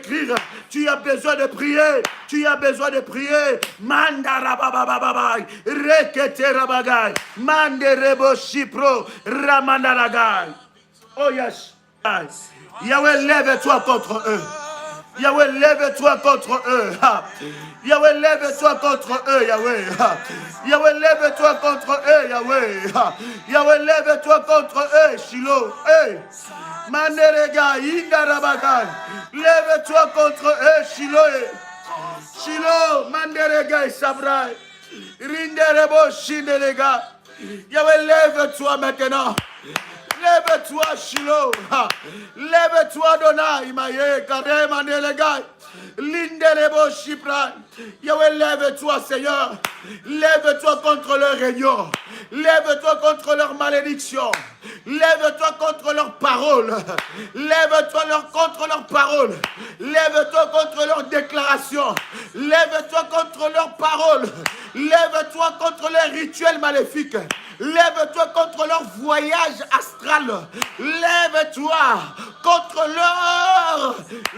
prier, Manda rabababa, rekete rabagay, mande rebo shipro, ramandaragay. Oh yes. Yahweh, lève-toi contre eux. Yahweh, lève-toi contre eux. Yahweh, lève-toi contre eux, Yahweh. Yahweh, lève-toi contre eux, Yahweh. Yahweh, lève-toi contre eux, Shiloh. Manderega, Indarabagai. Lève-toi contre eux, Shiloh. Shiloh, Manderega, Sabrai. Rinderebo, Shinderega. Yahweh, lève-toi maintenant. Lève-toi, Shiloh. Lève-toi, Dona, Imaye, Kare, Mandelegai. Lindelebo, Shipra. Yahweh, lève-toi, Seigneur. Lève-toi contre leur réunion. Lève-toi contre leur malédiction. Lève-toi contre leurs paroles. Lève-toi contre leurs paroles. Lève-toi contre leurs déclarations. Lève-toi contre leurs paroles. Lève-toi contre les rituels maléfiques. Lève-toi contre leur voyage astral. Lève-toi contre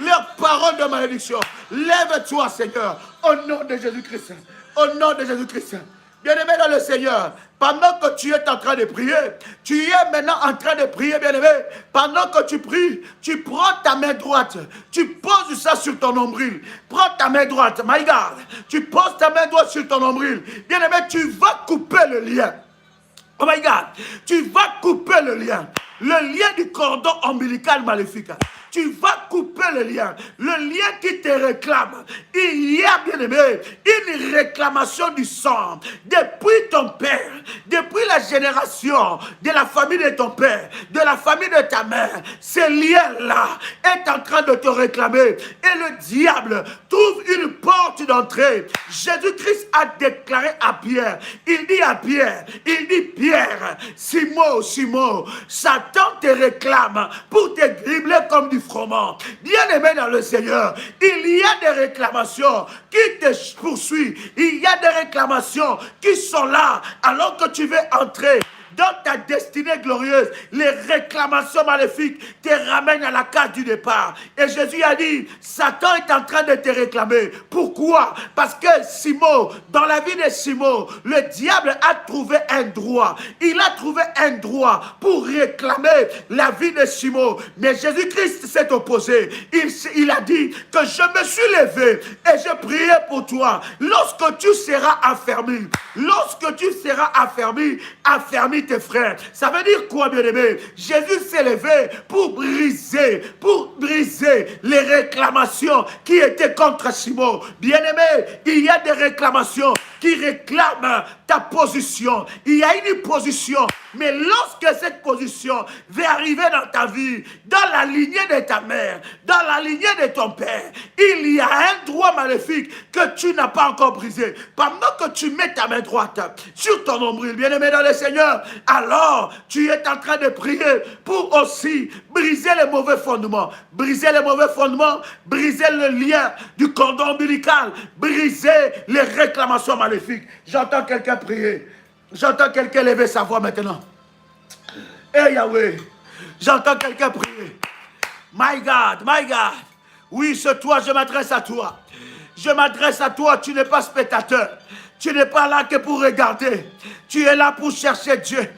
leurs paroles de malédiction. Lève-toi, Seigneur, au nom de Jésus-Christ. Au nom de Jésus-Christ. Bien-aimé dans le Seigneur, pendant que tu es en train de prier, tu es maintenant en train de prier, bien-aimé. Pendant que tu pries, tu prends ta main droite, tu poses ça sur ton nombril. Prends ta main droite, my God. Tu poses ta main droite sur ton nombril. Bien-aimé, tu vas couper le lien. Oh my God, tu vas couper le lien du cordon ombilical maléfique. Tu vas couper le lien qui te réclame. Il y a, bien aimé, une réclamation du sang depuis ton père, depuis la génération de la famille de ton père, de la famille de ta mère. Ce lien-là est en train de te réclamer et le diable trouve une porte d'entrée. Jésus-Christ a déclaré à Pierre, il dit Pierre, Simon, Satan te réclame pour te gribler comme du froment. Bien-aimé dans le Seigneur, il y a des réclamations qui te poursuivent. Il y a des réclamations qui sont là alors que tu veux entrer dans ta destinée glorieuse, les réclamations maléfiques te ramènent à la case du départ. Et Jésus a dit, Satan est en train de te réclamer. Pourquoi? Parce que Simon, dans la vie de Simon, le diable a trouvé un droit. Il a trouvé un droit pour réclamer la vie de Simon. Mais Jésus-Christ s'est opposé. Il a dit que je me suis levé et je priais pour toi. Lorsque tu seras affermi, affermis tes frères. Ça veut dire quoi, bien-aimé? Jésus s'est levé pour briser les réclamations qui étaient contre Simon. Bien-aimé, il y a des réclamations qui réclament ta position. Il y a une position, mais lorsque cette position va arriver dans ta vie, dans la lignée de ta mère, dans la lignée de ton père, il y a un droit maléfique que tu n'as pas encore brisé. Pendant que tu mets ta main droite sur ton nombril, bien-aimé dans le Seigneur, alors tu es en train de prier pour aussi briser les mauvais fondements. Briser les mauvais fondements, briser le lien du cordon ombilical, briser les réclamations maléfiques. J'entends quelqu'un prier. J'entends quelqu'un lever sa voix maintenant. Eh Yahweh, j'entends quelqu'un prier. My God, my God. Oui, c'est toi, je m'adresse à toi. Je m'adresse à toi, tu n'es pas spectateur. Tu n'es pas là que pour regarder. Tu es là pour chercher Dieu.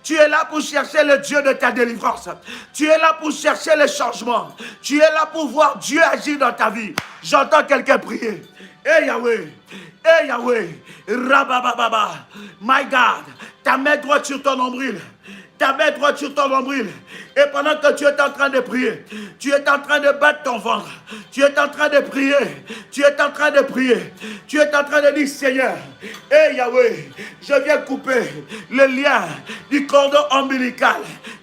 Tu es là pour chercher le Dieu de ta délivrance. Tu es là pour chercher le changement. Tu es là pour voir Dieu agir dans ta vie. J'entends quelqu'un prier. Eh Yahweh, eh Yahweh, Rabababa, my God, ta main droite sur ton nombril. Ta main droite sur ton nombril. Et pendant que tu es en train de prier, tu es en train de battre ton ventre. Tu es en train de prier. Tu es en train de prier. Tu es en train de dire, Seigneur, hey Yahweh, je viens couper le lien du cordon ombilical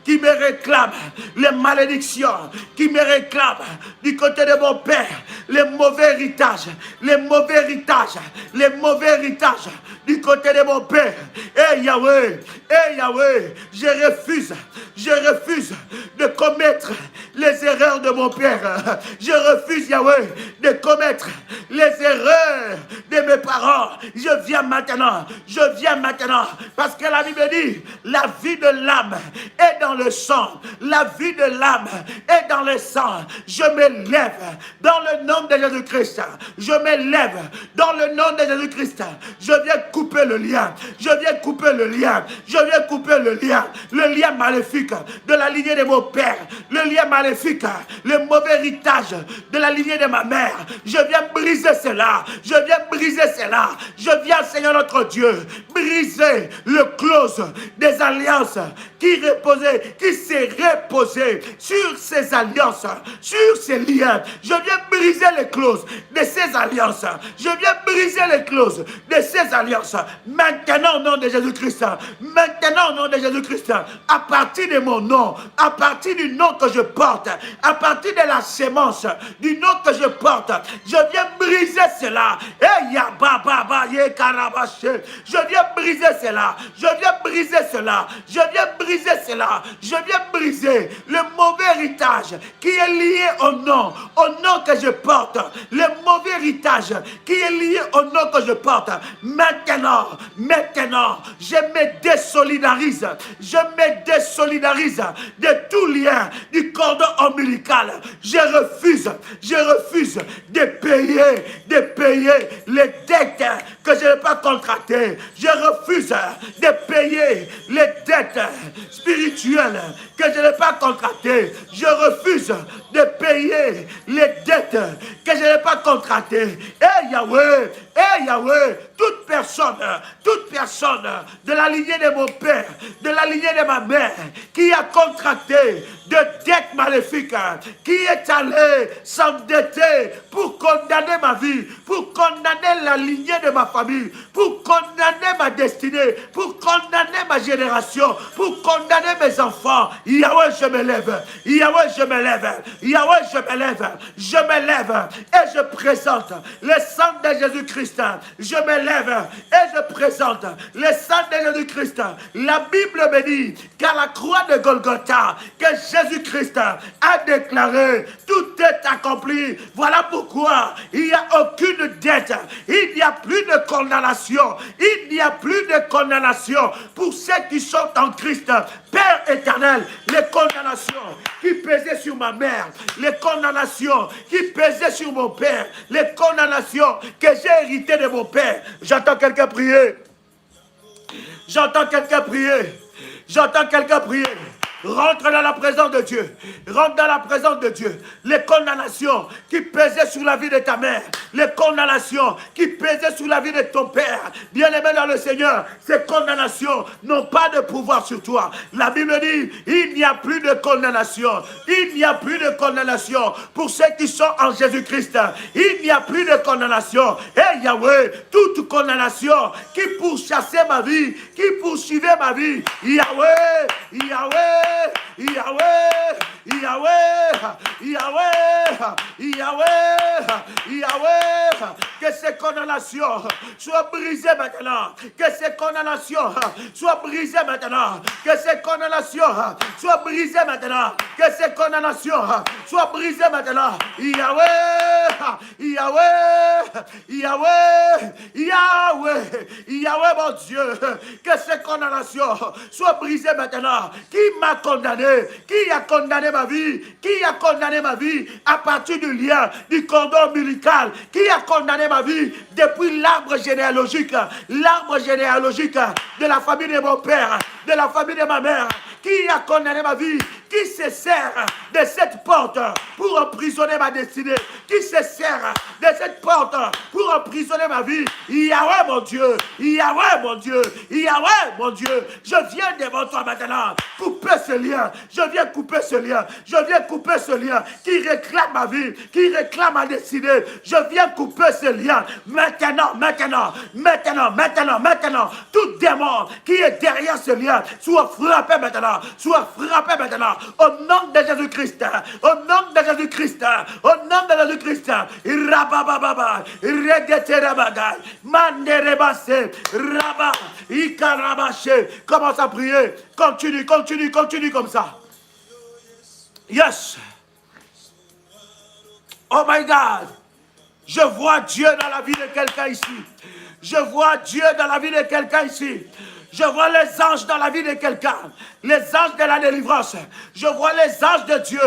qui me réclame les malédictions, qui me réclame du côté de mon père, les mauvais héritages, les mauvais héritages, les mauvais héritages du côté de mon père. Hey Yahweh, je refuse de commettre les erreurs de mon père. Je refuse, Yahweh, de commettre les erreurs de mes parents. Je viens maintenant, parce que la Bible dit, la vie de l'âme est dans le sang, la vie de l'âme est dans le sang. Je me lève dans le nom de Jésus-Christ. Je me lève dans le nom de Jésus-Christ. Je viens couper le lien. Je viens couper le lien. Je viens couper le lien maléfique de la lignée de mon père, le lien maléfique, le mauvais héritage de la lignée de ma mère. Je viens briser cela. Je viens briser cela. Je viens, Seigneur notre Dieu, briser le close des alliances qui s'est reposé sur ces alliances, sur ces liens. Je viens briser les clauses de ces alliances. Je viens briser les clauses de ces alliances. Maintenant, au nom de Jésus-Christ. Maintenant, au nom de Jésus-Christ. À partir de mon nom, à partir du nom que je porte, à partir de la sémence du nom que je porte, je viens briser cela. Je viens briser cela. Je viens briser cela. Je viens briser cela. Je viens briser le mauvais héritage qui est lié au nom que je porte. Le mauvais héritage qui est lié au nom que je porte. Maintenant, je me désolidarise. Je me désolidarise de tout lien du cordon ombilical. Je refuse de payer les dettes que je n'ai pas contractées. Je refuse de payer les dettes spirituelles que je n'ai pas contractées. Je refuse de payer les dettes que je n'ai pas contractées. Eh Yahweh, toute personne de la lignée de mon père, de la lignée de ma mère, qui a contracté de dettes maléfiques, qui est allé s'endetter pour condamner ma vie, pour condamner la lignée de ma famille, pour condamner ma destinée, pour condamner ma génération, pour condamner mes enfants. Yahweh, je me lève. Yahweh, je me lève. Je me lève et je présente le sang de Jésus-Christ Jésus-Christ, je me lève et je présente le sang de Jésus-Christ. La Bible me dit qu'à la croix de Golgotha, que Jésus-Christ a déclaré, tout est accompli. Voilà pourquoi il n'y a aucune dette, il n'y a plus de condamnation, il n'y a plus de condamnation pour ceux qui sont en Christ. Père éternel, les condamnations qui pesaient sur ma mère, les condamnations qui pesaient sur mon père, les condamnations que j'ai héritées de mon père. J'entends quelqu'un prier. J'entends quelqu'un prier. J'entends quelqu'un prier. Rentre dans la présence de Dieu. Rentre dans la présence de Dieu. Les condamnations qui pesaient sur la vie de ta mère. Les condamnations qui pesaient sur la vie de ton père. Bien-aimé dans le Seigneur, ces condamnations n'ont pas de pouvoir sur toi. La Bible dit, il n'y a plus de condamnation. Il n'y a plus de condamnation pour ceux qui sont en Jésus-Christ. Il n'y a plus de condamnation. Et Yahweh, toute condamnation qui pourchassait ma vie, qui poursuivait ma vie. Yahweh, Yahweh, Yahweh, Yahweh, Yahweh, Yahweh, Yahweh, que ces condamnations soient brisées maintenant, que ces condamnations soient brisées maintenant, que ces condamnations soient brisées maintenant, que ces condamnations soient brisées maintenant. Yahweh, Yahweh, Yahweh, Yahweh, Yahweh mon Dieu, que ces condamnations soient brisées maintenant. Qui m'a condamné? Qui a condamné ma vie? Qui a condamné ma vie à partir du lien, du cordon ombilical? Qui a condamné ma vie depuis l'arbre généalogique de la famille de mon père, de la famille de ma mère? Qui a condamné ma vie? Qui se sert de cette porte pour emprisonner ma destinée? Qui se sert de cette porte pour emprisonner ma vie? Yahweh mon Dieu, Yahweh mon Dieu, Yahweh mon Dieu, je viens devant toi maintenant, couper ce lien, je viens couper ce lien, je viens couper ce lien qui réclame ma vie, qui réclame ma destinée, je viens couper ce lien, maintenant, maintenant, maintenant, maintenant, maintenant, tout démon qui est derrière ce lien, soit frappé maintenant, soit frappé maintenant, au nom de Jésus-Christ, au nom de Jésus-Christ, au nom de Jésus-Christ. Rabababa, Regeterabagay, Manderebase, Rabba, Ikarabache. Commence à prier. Continue, continue, continue comme ça. Yes. Oh my God. Je vois Dieu dans la vie de quelqu'un ici. Je vois Dieu dans la vie de quelqu'un ici. Je vois les anges dans la vie de quelqu'un. Les anges de la délivrance. Je vois les anges de Dieu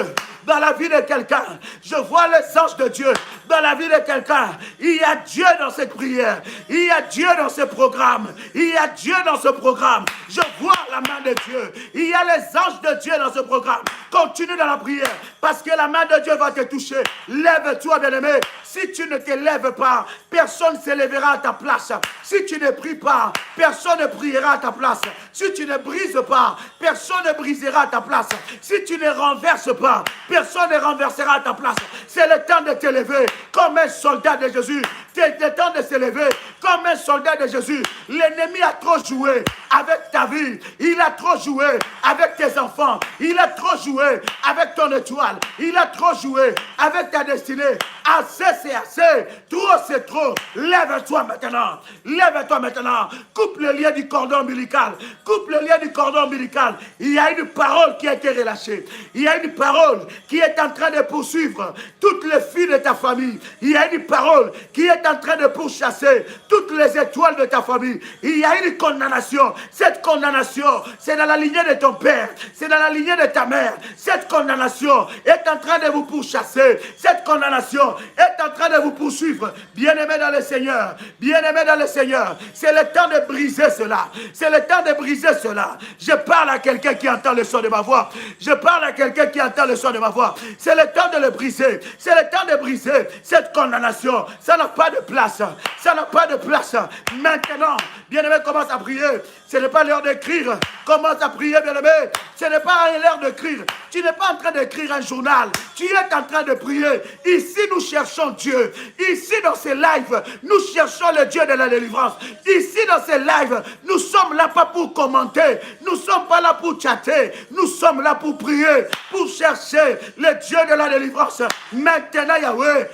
dans la vie de quelqu'un. Je vois les anges de Dieu dans la vie de quelqu'un. Il y a Dieu dans cette prière. Il y a Dieu dans ce programme. Il y a Dieu dans ce programme. Je vois la main de Dieu. Il y a les anges de Dieu dans ce programme. Continue dans la prière parce que la main de Dieu va te toucher. Lève-toi, bien-aimé. Si tu ne te lèves pas, personne ne se lèvera à ta place. Si tu ne pries pas, personne ne priera à ta place. Si tu ne brises pas, personne ne brisera à ta place. Si tu ne renverses pas, personne ne renversera à ta place. C'est le temps de te lever comme un soldat de Jésus. C'est le temps de se lever comme un soldat de Jésus. L'ennemi a trop joué avec ta vie. Il a trop joué avec tes enfants. Il a trop joué avec ton étoile. Il a trop joué avec ta destinée. Assez, c'est assez. Trop, c'est trop. Lève-toi maintenant. Lève-toi maintenant. Coupe le lien du cordon ombilical. Coupe le lien du cordon ombilical. Il y a une parole qui a été relâchée. Il y a une parole qui est en train de poursuivre toutes les filles de ta famille. Il y a une parole qui est en train de pourchasser toutes les étoiles de ta famille. Il y a une condamnation. Cette condamnation, c'est dans la lignée de ton père. C'est dans la lignée de ta mère. Cette condamnation est en train de vous pourchasser. Cette condamnation est en train de vous poursuivre. Bien-aimés dans le Seigneur. Bien-aimés dans le Seigneur. C'est le temps de briser cela. C'est le temps de briser cela. Je parle à quelqu'un qui entend le son de ma voix. Je parle à quelqu'un qui entend le son de ma voix. C'est le temps de le briser. C'est le temps de briser cette condamnation. Ça n'a pas de place. Ça n'a pas de place. Maintenant, bien-aimé, commence à prier. Ce n'est pas l'heure d'écrire. Commence à prier, bien-aimé. Ce n'est pas l'heure d'écrire. Tu n'es pas en train d'écrire un journal. Tu es en train de prier. Ici, nous cherchons Dieu. Ici, dans ces lives, nous cherchons le Dieu de la délivrance. Ici, dans ces lives, nous sommes là pas pour commenter. Nous ne sommes pas là pour chatter. Nous sommes là pour prier, pour chercher le Dieu de la délivrance. Maintenant, Yahweh,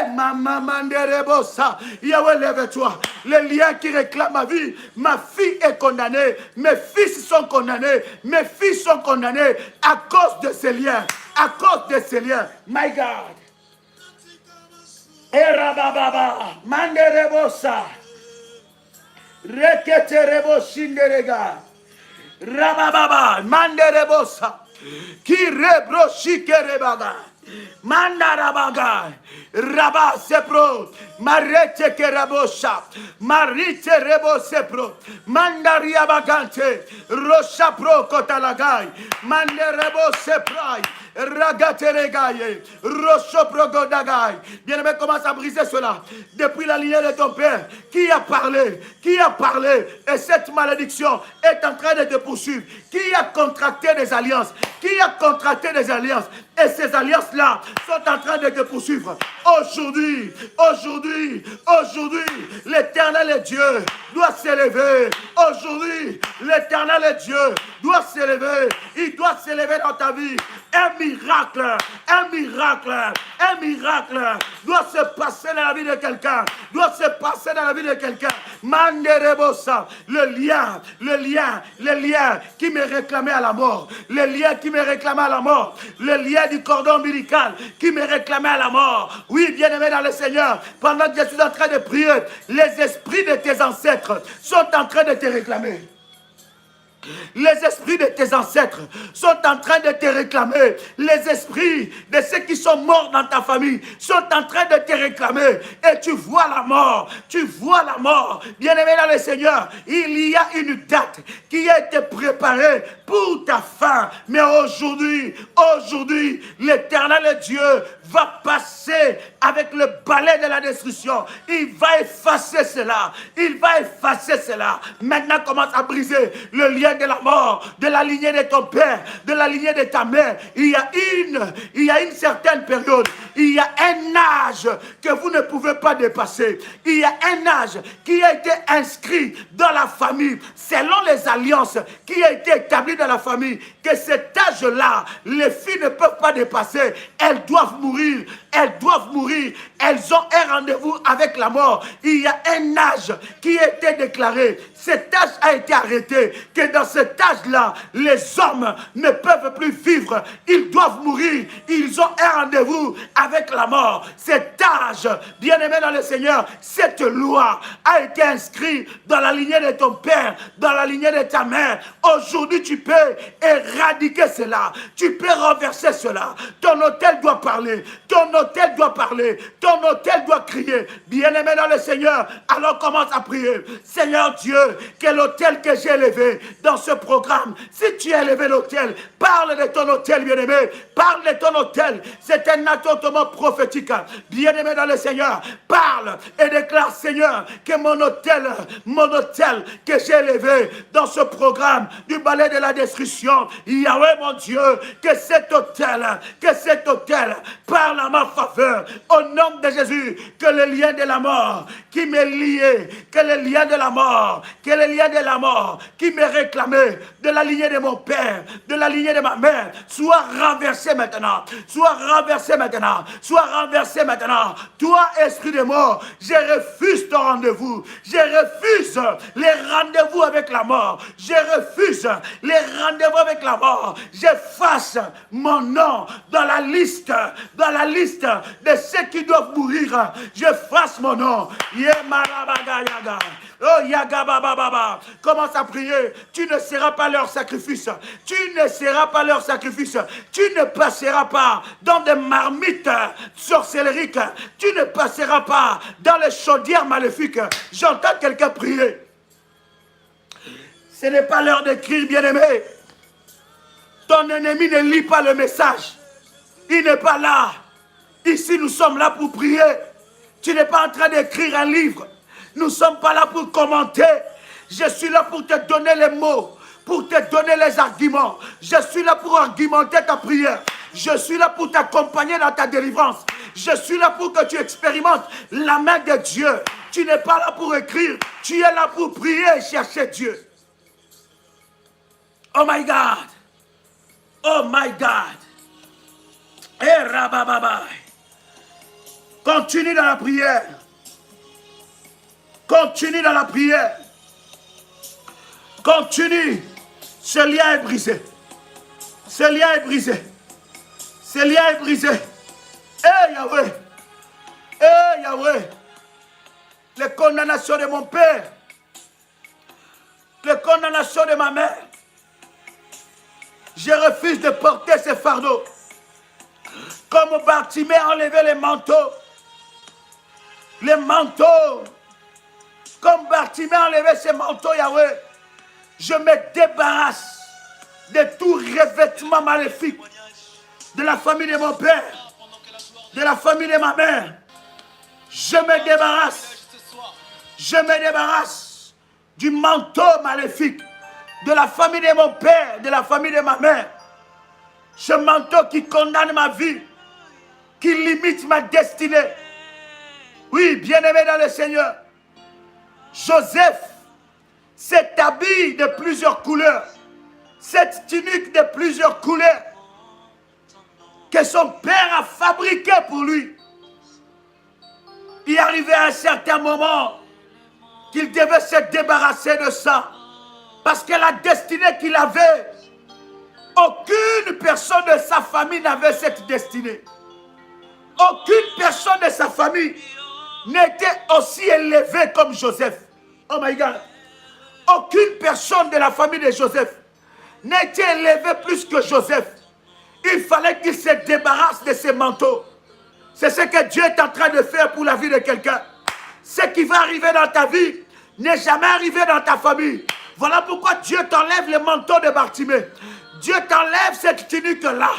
maman manderebosa. Yahweh, lève-toi. Les liens qui réclament ma vie. Ma fille est condamnée. Mes fils sont condamnés. Mes filles sont condamnées à cause de ces liens. À cause de ces liens. My God. Erababa. Manderebosa. Reketerebo shinderega. Rabababa. Manderebosa. Kirebro shikerebaga. Mandarabaga. Rabba sepro. Marete kerabosha. Marite rebo sepro. Mandaria bagante. Rocha pro kotalagai. Manderebo seprai. Ragateregaye. Rocho progodagai. Bien-aimé, commence à briser cela. Depuis la lignée de ton père. Qui a parlé? Qui a parlé? Et cette malédiction est en train de te poursuivre. Qui a contracté des alliances? Qui a contracté des alliances? Et ces alliances-là sont en train de te poursuivre. Aujourd'hui, l'Éternel est Dieu doit s'élever. Aujourd'hui, l'Éternel est Dieu doit s'élever. Il doit s'élever dans ta vie. Un miracle doit se passer dans la vie de quelqu'un. Doit se passer dans la vie de quelqu'un. Manderebosa, le lien qui me réclamait à la mort. Le lien qui me réclamait à la mort. Le lien du cordon ombilical qui me réclamait à la mort. Oui, bien-aimé dans le Seigneur, pendant que je suis en train de prier, les esprits de tes ancêtres sont en train de te réclamer. Les esprits de tes ancêtres sont en train de te réclamer. Les esprits de ceux qui sont morts dans ta famille sont en train de te réclamer. Et tu vois la mort. Tu vois la mort. Bien-aimé dans le Seigneur, il y a une date qui a été préparée pour ta fin. Mais aujourd'hui, l'Éternel Dieu va passer avec le balai de la destruction. Il va effacer cela. Il va effacer cela. Maintenant, commence à briser le lien de la mort, de la lignée de ton père, de la lignée de ta mère. Il y a une certaine période, il y a un âge que vous ne pouvez pas dépasser. Il y a un âge qui a été inscrit dans la famille, selon les alliances qui ont été établies dans la famille, que cet âge-là, les filles ne peuvent pas dépasser. Elles doivent mourir. Elles doivent mourir. Elles ont un rendez-vous avec la mort. Il y a un âge qui a été déclaré. Cet âge a été arrêté. Que dans cet âge-là, les hommes ne peuvent plus vivre. Ils doivent mourir. Ils ont un rendez-vous avec la mort. Cet âge, bien-aimé dans le Seigneur, cette loi a été inscrite dans la lignée de ton père, dans la lignée de ta mère. Aujourd'hui, tu peux éradiquer cela. Tu peux renverser cela. Ton autel doit parler. Ton autel doit parler. Ton autel doit crier. Bien-aimé dans le Seigneur, alors commence à prier. Seigneur Dieu, quel autel que j'ai élevé dans ce programme. Si tu as élevé l'autel, parle de ton autel, bien-aimé. Parle de ton autel. C'est un acte hautement prophétique. Bien-aimé dans le Seigneur, parle et déclare, Seigneur, que mon autel que j'ai élevé dans ce programme du balai de la destruction, Yahweh mon Dieu, que cet autel parle en ma faveur, au nom de Jésus, que le lien de la mort qui m'est lié, que le lien de la mort, qui m'est réclamé de la lignée de mon père, de la lignée de ma mère, soit renversé maintenant, Toi, esprit de mort, je refuse ton rendez-vous, je refuse les rendez-vous avec la mort, j'efface mon nom dans la liste de ceux qui doivent mourir, j'efface mon nom. Oh, Yagabababa, commence à prier. Tu ne seras pas leur sacrifice. Tu ne passeras pas dans des marmites sorcelleriques. Tu ne passeras pas dans les chaudières maléfiques. J'entends quelqu'un prier. Ce n'est pas l'heure d'écrire, bien-aimé. Ton ennemi ne lit pas le message. Il n'est pas là. Ici, nous sommes là pour prier. Tu n'es pas en train d'écrire un livre. Nous ne sommes pas là pour commenter. Je suis là pour te donner les mots, pour te donner les arguments. Je suis là pour argumenter ta prière. Je suis là pour t'accompagner dans ta délivrance. Je suis là pour que tu expérimentes la main de Dieu. Tu n'es pas là pour écrire. Tu es là pour prier et chercher Dieu. Oh my God. Oh my God. Continue dans la prière. Continue dans la prière. Continue. Ce lien est brisé. Ce lien est brisé. Ce lien est brisé. Eh Yahweh. Eh Yahweh. Les condamnations de mon père. Les condamnations de ma mère. Je refuse de porter ces fardeaux. Comme Bartimée a enlevé les manteaux. Les manteaux. Comme Bartimée a enlevé ses manteaux, Yahweh. Je me débarrasse de tout revêtement maléfique de la famille de mon père, de la famille de ma mère. Je me débarrasse du manteau maléfique de la famille de mon père, de la famille de ma mère. Ce manteau qui condamne ma vie, qui limite ma destinée. Oui, bien-aimé dans le Seigneur, Joseph, cet habit de plusieurs couleurs, cette tunique de plusieurs couleurs que son père a fabriqué pour lui. Il arrivait à un certain moment qu'il devait se débarrasser de ça. Parce que la destinée qu'il avait, aucune personne de sa famille n'avait cette destinée. Aucune personne de sa famille n'était aussi élevée comme Joseph. Oh my God. Aucune personne de la famille de Joseph n'était élevée plus que Joseph. Il fallait qu'il se débarrasse de ses manteaux. C'est ce que Dieu est en train de faire pour la vie de quelqu'un. Ce qui va arriver dans ta vie n'est jamais arrivé dans ta famille. Voilà pourquoi Dieu t'enlève le manteau de Bartimée. Dieu t'enlève cette tunique-là.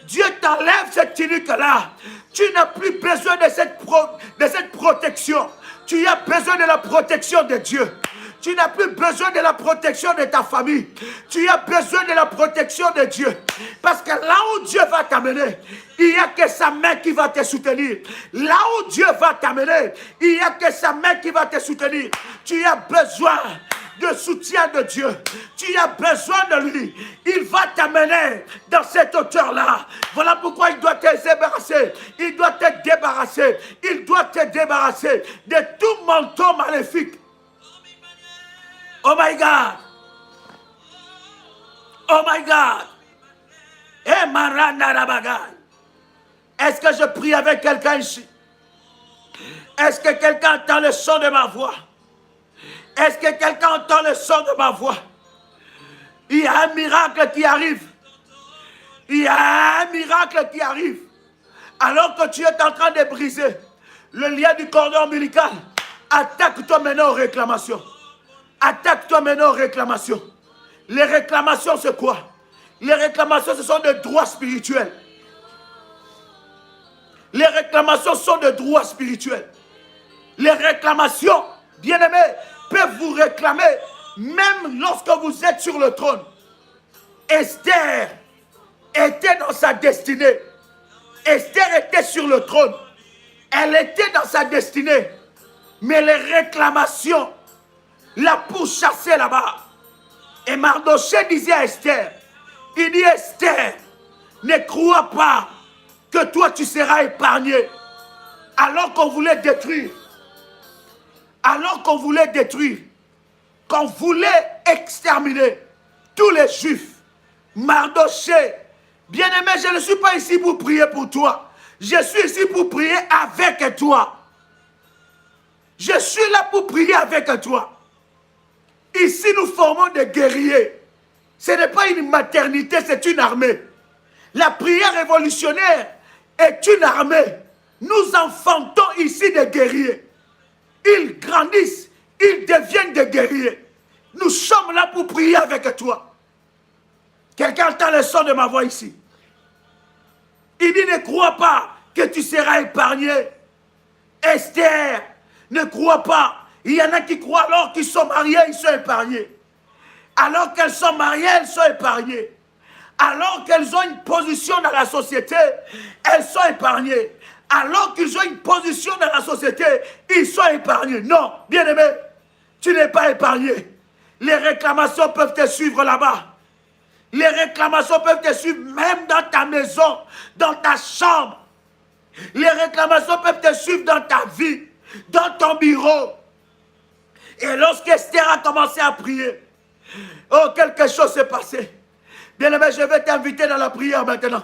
Dieu t'enlève cette tunique-là. Tu n'as plus besoin de cette protection. Tu as besoin de la protection de Dieu. Tu n'as plus besoin de la protection de ta famille. Tu as besoin de la protection de Dieu. Parce que là où Dieu va t'amener, il n'y a que sa main qui va te soutenir. Là où Dieu va t'amener, il n'y a que sa main qui va te soutenir. Tu as besoin de soutien de Dieu. Tu as besoin de lui. Il va t'amener dans cette hauteur-là. Voilà pourquoi il doit te débarrasser. Il doit te débarrasser. Il doit te débarrasser de tout manteau maléfique. Oh my God. Oh my God. Eh Maranda Rabagai. Est-ce que je prie avec quelqu'un ici? Est-ce que quelqu'un entend le son de ma voix? Est-ce que quelqu'un entend le son de ma voix? Il y a un miracle qui arrive. Il y a un miracle qui arrive. Alors que tu es en train de briser le lien du cordon ombilical, attaque-toi maintenant aux réclamations. Attaque-toi maintenant aux réclamations. Les réclamations, c'est quoi? Les réclamations, ce sont des droits spirituels. Les réclamations sont des droits spirituels. Les réclamations, bien-aimés, peuvent vous réclamer même lorsque vous êtes sur le trône. Esther était dans sa destinée. Esther était sur le trône. Elle était dans sa destinée. Mais les réclamations la pourchassaient là-bas. Et Mardochée disait à Esther, il dit Esther, ne crois pas que toi tu seras épargnée. Alors qu'on voulait détruire. Alors qu'on voulait détruire. Qu'on voulait exterminer tous les Juifs. Mardochée, bien-aimé, je ne suis pas ici pour prier pour toi. Je suis ici pour prier avec toi. Je suis là pour prier avec toi. Ici, nous formons des guerriers. Ce n'est pas une maternité, c'est une armée. La prière révolutionnaire est une armée. Nous enfantons ici des guerriers. Ils grandissent, ils deviennent des guerriers. Nous sommes là pour prier avec toi. Quelqu'un entend le son de ma voix ici. Il dit, ne crois pas que tu seras épargné. Esther, ne crois pas. Il y en a qui croient alors qu'ils sont mariés, ils sont épargnés. Alors qu'elles sont mariées, elles sont épargnées. Alors qu'elles ont une position dans la société, elles sont épargnées. Alors qu'ils ont une position dans la société, ils sont épargnés. Non, bien-aimé, tu n'es pas épargné. Les réclamations peuvent te suivre là-bas. Les réclamations peuvent te suivre même dans ta maison, dans ta chambre. Les réclamations peuvent te suivre suivre dans ta vie, dans ton bureau. Et lorsque Esther a commencé à prier, oh, quelque chose s'est passé. Bien-aimé, je vais t'inviter dans la prière maintenant.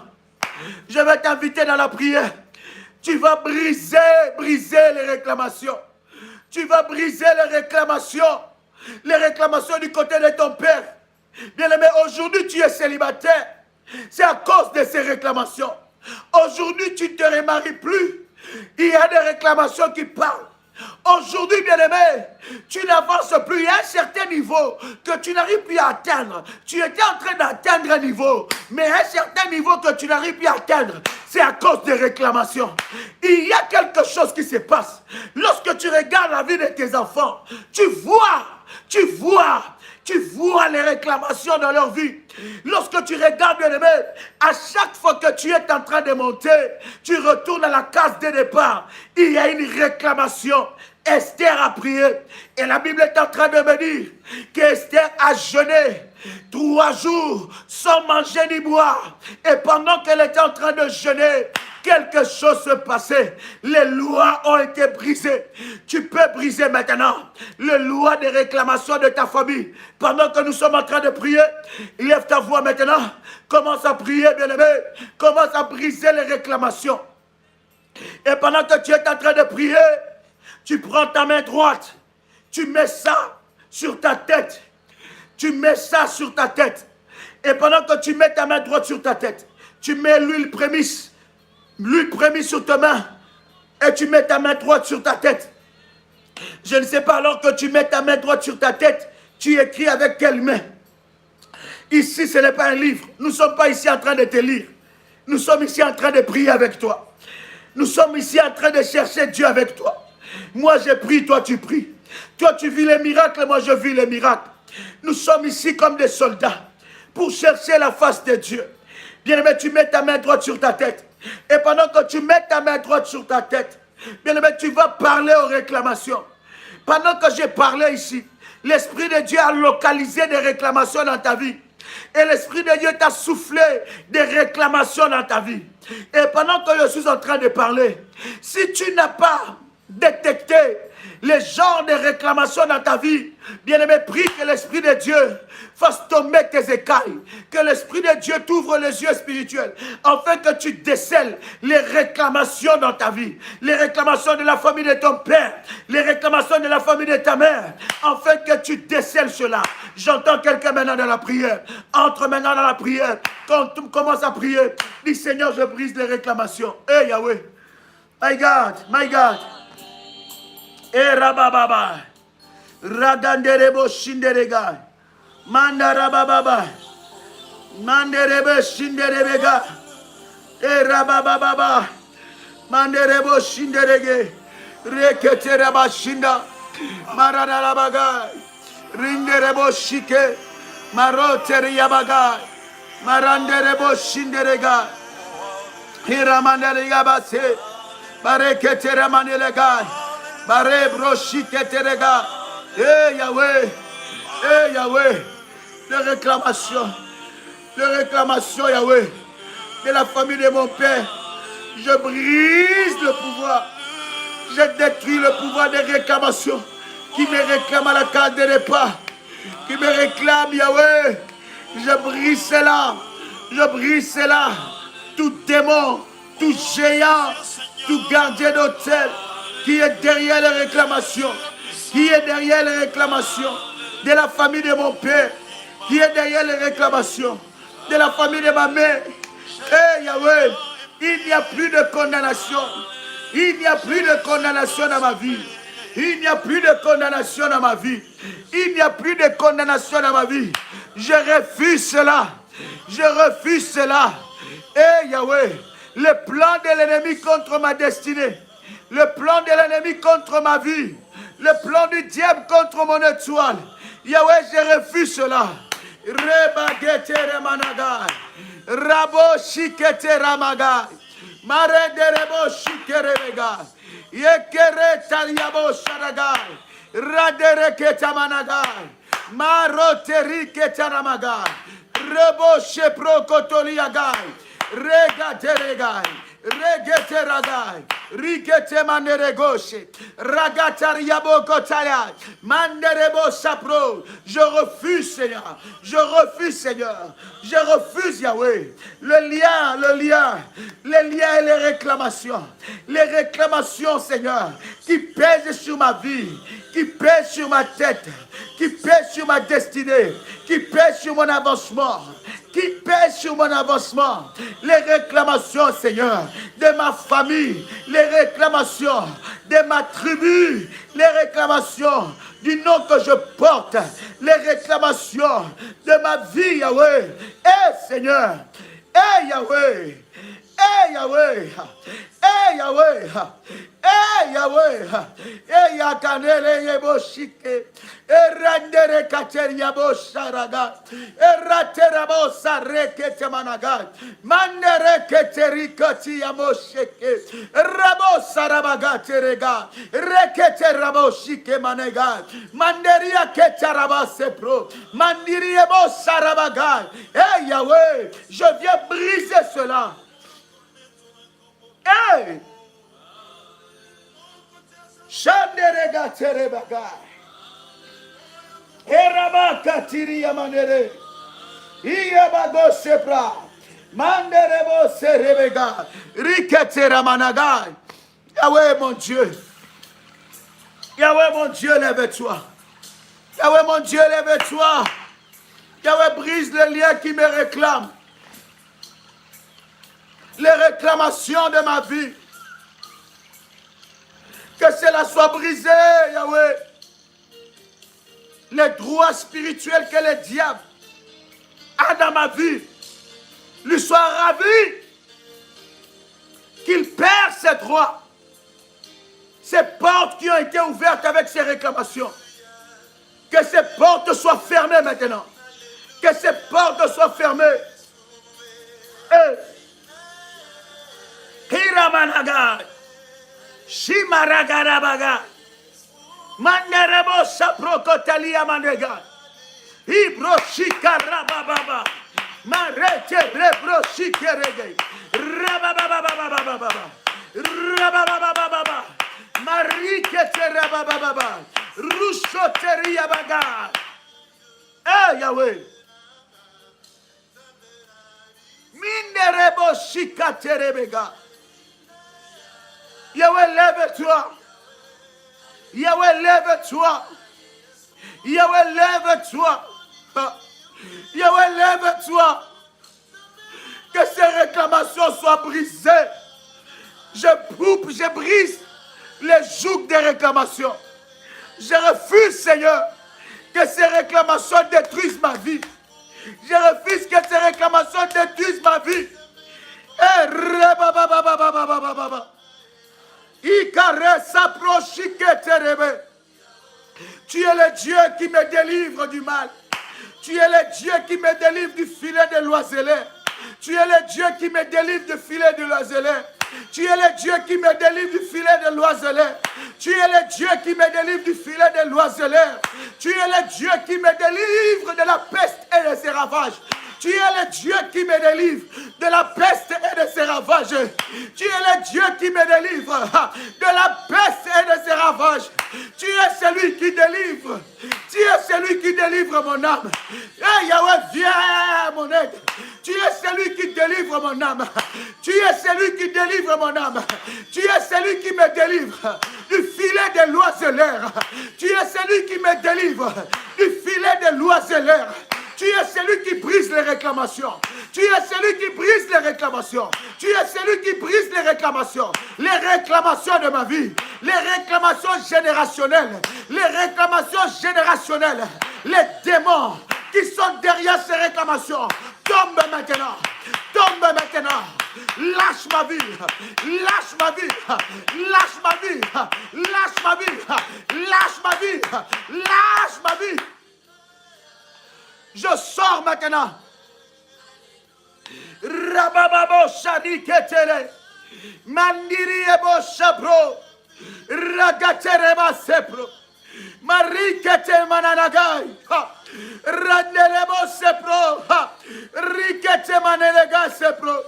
Je vais t'inviter dans la prière. Tu vas briser les réclamations. Tu vas briser les réclamations. Les réclamations du côté de ton père. Bien-aimé, aujourd'hui tu es célibataire. C'est à cause de ces réclamations. Aujourd'hui tu ne te remaries plus. Il y a des réclamations qui parlent. Aujourd'hui, bien-aimé, tu n'avances plus. Il y a un certain niveau que tu n'arrives plus à atteindre. Tu étais en train d'atteindre un niveau, mais un certain niveau que tu n'arrives plus à atteindre, c'est à cause des réclamations. Il y a quelque chose qui se passe. Lorsque tu regardes la vie de tes enfants, tu vois les réclamations dans leur vie. Lorsque tu regardes, bien-aimé, à chaque fois que tu es en train de monter, tu retournes à la case de départ. Il y a une réclamation. Esther a prié. Et la Bible est en train de me dire qu'Esther a jeûné 3 jours sans manger ni boire. Et pendant qu'elle était en train de jeûner, quelque chose se passait. Les lois ont été brisées. Tu peux briser maintenant les lois de réclamation de ta famille. Pendant que nous sommes en train de prier, lève ta voix maintenant. Commence à prier, bien-aimé. Commence à briser les réclamations. Et pendant que tu es en train de prier, tu prends ta main droite. Tu mets ça sur ta tête. Tu mets ça sur ta tête. Et pendant que tu mets ta main droite sur ta tête, tu mets l'huile prémisse. L'huile prémisse sur ta main. Et tu mets ta main droite sur ta tête. Je ne sais pas, alors que tu mets ta main droite sur ta tête, tu écris avec quelle main? Ici, ce n'est pas un livre. Nous ne sommes pas ici en train de te lire. Nous sommes ici en train de prier avec toi. Nous sommes ici en train de chercher Dieu avec toi. Moi, je prie, toi, tu pries. Toi, tu vis les miracles, moi, je vis les miracles. Nous sommes ici comme des soldats pour chercher la face de Dieu. Bien-aimé, tu mets ta main droite sur ta tête. Et pendant que tu mets ta main droite sur ta tête, bien-aimé, tu vas parler aux réclamations. Pendant que j'ai parlé ici, l'Esprit de Dieu a localisé des réclamations dans ta vie. Et l'Esprit de Dieu t'a soufflé des réclamations dans ta vie. Et pendant que je suis en train de parler, si tu n'as pas détecté les genres de réclamations dans ta vie, bien-aimé, prie que l'Esprit de Dieu fasse tomber tes écailles, que l'Esprit de Dieu t'ouvre les yeux spirituels, afin que tu décèles les réclamations dans ta vie, les réclamations de la famille de ton père, les réclamations de la famille de ta mère, afin que tu décèles cela. J'entends quelqu'un maintenant dans la prière. Entre maintenant dans la prière. Quand tu commences à prier, dis Seigneur, je brise les réclamations. Hey Yahweh, my God, my God. Eh rabababa, raganderebo shinderega, mandarabababa, manderebe shinderebega, eh rabababa, manderebo shinderege, reketereba shinda, maradarabaga, rinderebo shike, maroteriabaga, maranderebo shinderega, hiramanderigabase, bareketeremandelega. Bare brochi keterega. Eh Yahweh. Eh Yahweh. Les réclamations Yahweh. De la famille de mon père. Je brise le pouvoir. Je détruis le pouvoir des réclamations. Qui me réclament à la case de départ. Qui me réclament Yahweh. Je brise cela. Je brise cela. Tout démon. Tout géant. Tout gardien d'hôtel. Qui est derrière les réclamations, qui est derrière les réclamations de la famille de mon père, qui est derrière les réclamations de la famille de ma mère. Eh Yahweh, il n'y a plus de condamnation, il n'y a plus de condamnation dans ma vie, il n'y a plus de condamnation dans ma vie, il n'y a plus de condamnation dans ma vie. Je refuse cela, je refuse cela. Eh Yahweh, le plan de l'ennemi contre ma destinée, le plan de l'ennemi contre ma vie, le plan du diable contre mon étoile. Yahweh, je refuse cela. Rebagete remanagai. Rabo shikete ramagai. Mare de rebo shikere regai. Yekere taliabo sharagai. Radere ketamanagai. Maroteri ketaramagai. Rebo shepro kotoliagai. Regateregai. Regete ragai, rigete manere gauche, ragatariabo kotaya, manderebo sapro. Je refuse, Seigneur. Je refuse, Seigneur. Je refuse, Yahweh. Le lien, les liens et les réclamations. Les réclamations, Seigneur, qui pèsent sur ma vie, qui pèsent sur ma tête, qui pèsent sur ma destinée, qui pèsent sur mon avancement, qui pèsent sur mon avancement. Les réclamations, Seigneur, de ma famille, les réclamations de ma tribu, les réclamations du nom que je porte, les réclamations de ma vie, Yahweh. Seigneur, Yahweh, Yahweh, Yahweh, Yahweh, Yakanele Yeboshike, Rendere Kateriabo Sharaga, Raterabo Sarekete Managa, Mandere Keterikoti Yamosheke, Rabo Sarabaga Terega, Rekete Raboshike Manega, Manderia Ketaraba Sepro, Mandiriebo Sarabaga. Yahweh, je viens briser cela. Shanderega Terebaga. Erabaka Tiria Manere. Iabago Sepra. Manderebo Serebega. Riketera Managa. Yahweh mon Dieu. Yahweh mon Dieu, lève-toi. Yahweh mon Dieu, lève-toi. Yahweh brise les liens qui me réclament. Les réclamations de ma vie. Que cela soit brisé, Yahweh. Les droits spirituels que le diable a dans ma vie lui soient ravis. Qu'il perd ses droits. Ces portes qui ont été ouvertes avec ces réclamations. Que ces portes soient fermées maintenant. Que ces portes soient fermées. Hiramanaga. Shimaragarabaga. Manderebo saprokotalia manega. Ibroshikarabababa. Marete rebroshikere. Rababababababa. Rabababababa. Marikete rabababa. Rushoteria baga. Yahweh. Minderebo shikaterebega. Yahweh, lève-toi. Yahweh, lève-toi. Yahweh, lève-toi. Yahweh, lève-toi. Que ces réclamations soient brisées. Je coupe, je brise les jougs des réclamations. Je refuse, Seigneur, que ces réclamations détruisent ma vie. Je refuse que ces réclamations détruisent ma vie. Tu es le Dieu qui me délivre du mal. Tu es le Dieu qui me délivre du filet de l'oiseleur. Tu es le Dieu qui me délivre du filet de l'oiseleur. Tu es le Dieu qui me délivre du filet de l'oiseleur. Tu es le Dieu qui me délivre du filet de l'oiseleur. Tu es le Dieu qui me délivre de la peste et de ses ravages. Tu es le Dieu qui me délivre de la peste et de ses ravages. Tu es le Dieu qui me délivre de la peste et de ses ravages. Tu es celui qui délivre. Tu es celui qui délivre mon âme. Yahweh, viens mon aide. Tu es celui qui délivre mon âme. Tu es celui qui délivre mon âme. Tu es celui qui me délivre du filet de l'oiseleur. Tu es celui qui me délivre du filet de l'oiseleur. Tu es celui qui brise les réclamations. Tu es celui qui brise les réclamations. Tu es celui qui brise les réclamations. Les réclamations de ma vie. Les réclamations générationnelles. Les réclamations générationnelles. Les démons qui sont derrière ces réclamations. Tombe maintenant. Tombe maintenant. Lâche ma vie. Lâche ma vie. Lâche ma vie. Lâche ma vie. Lâche ma vie. Lâche ma vie. Je sors maintenant. Rabababo Shadiketele. Mandiri ebo Shabro. Ragatereba Sepro. Marikete mananagai. Randelebo sepro. Rikete manelega sepro.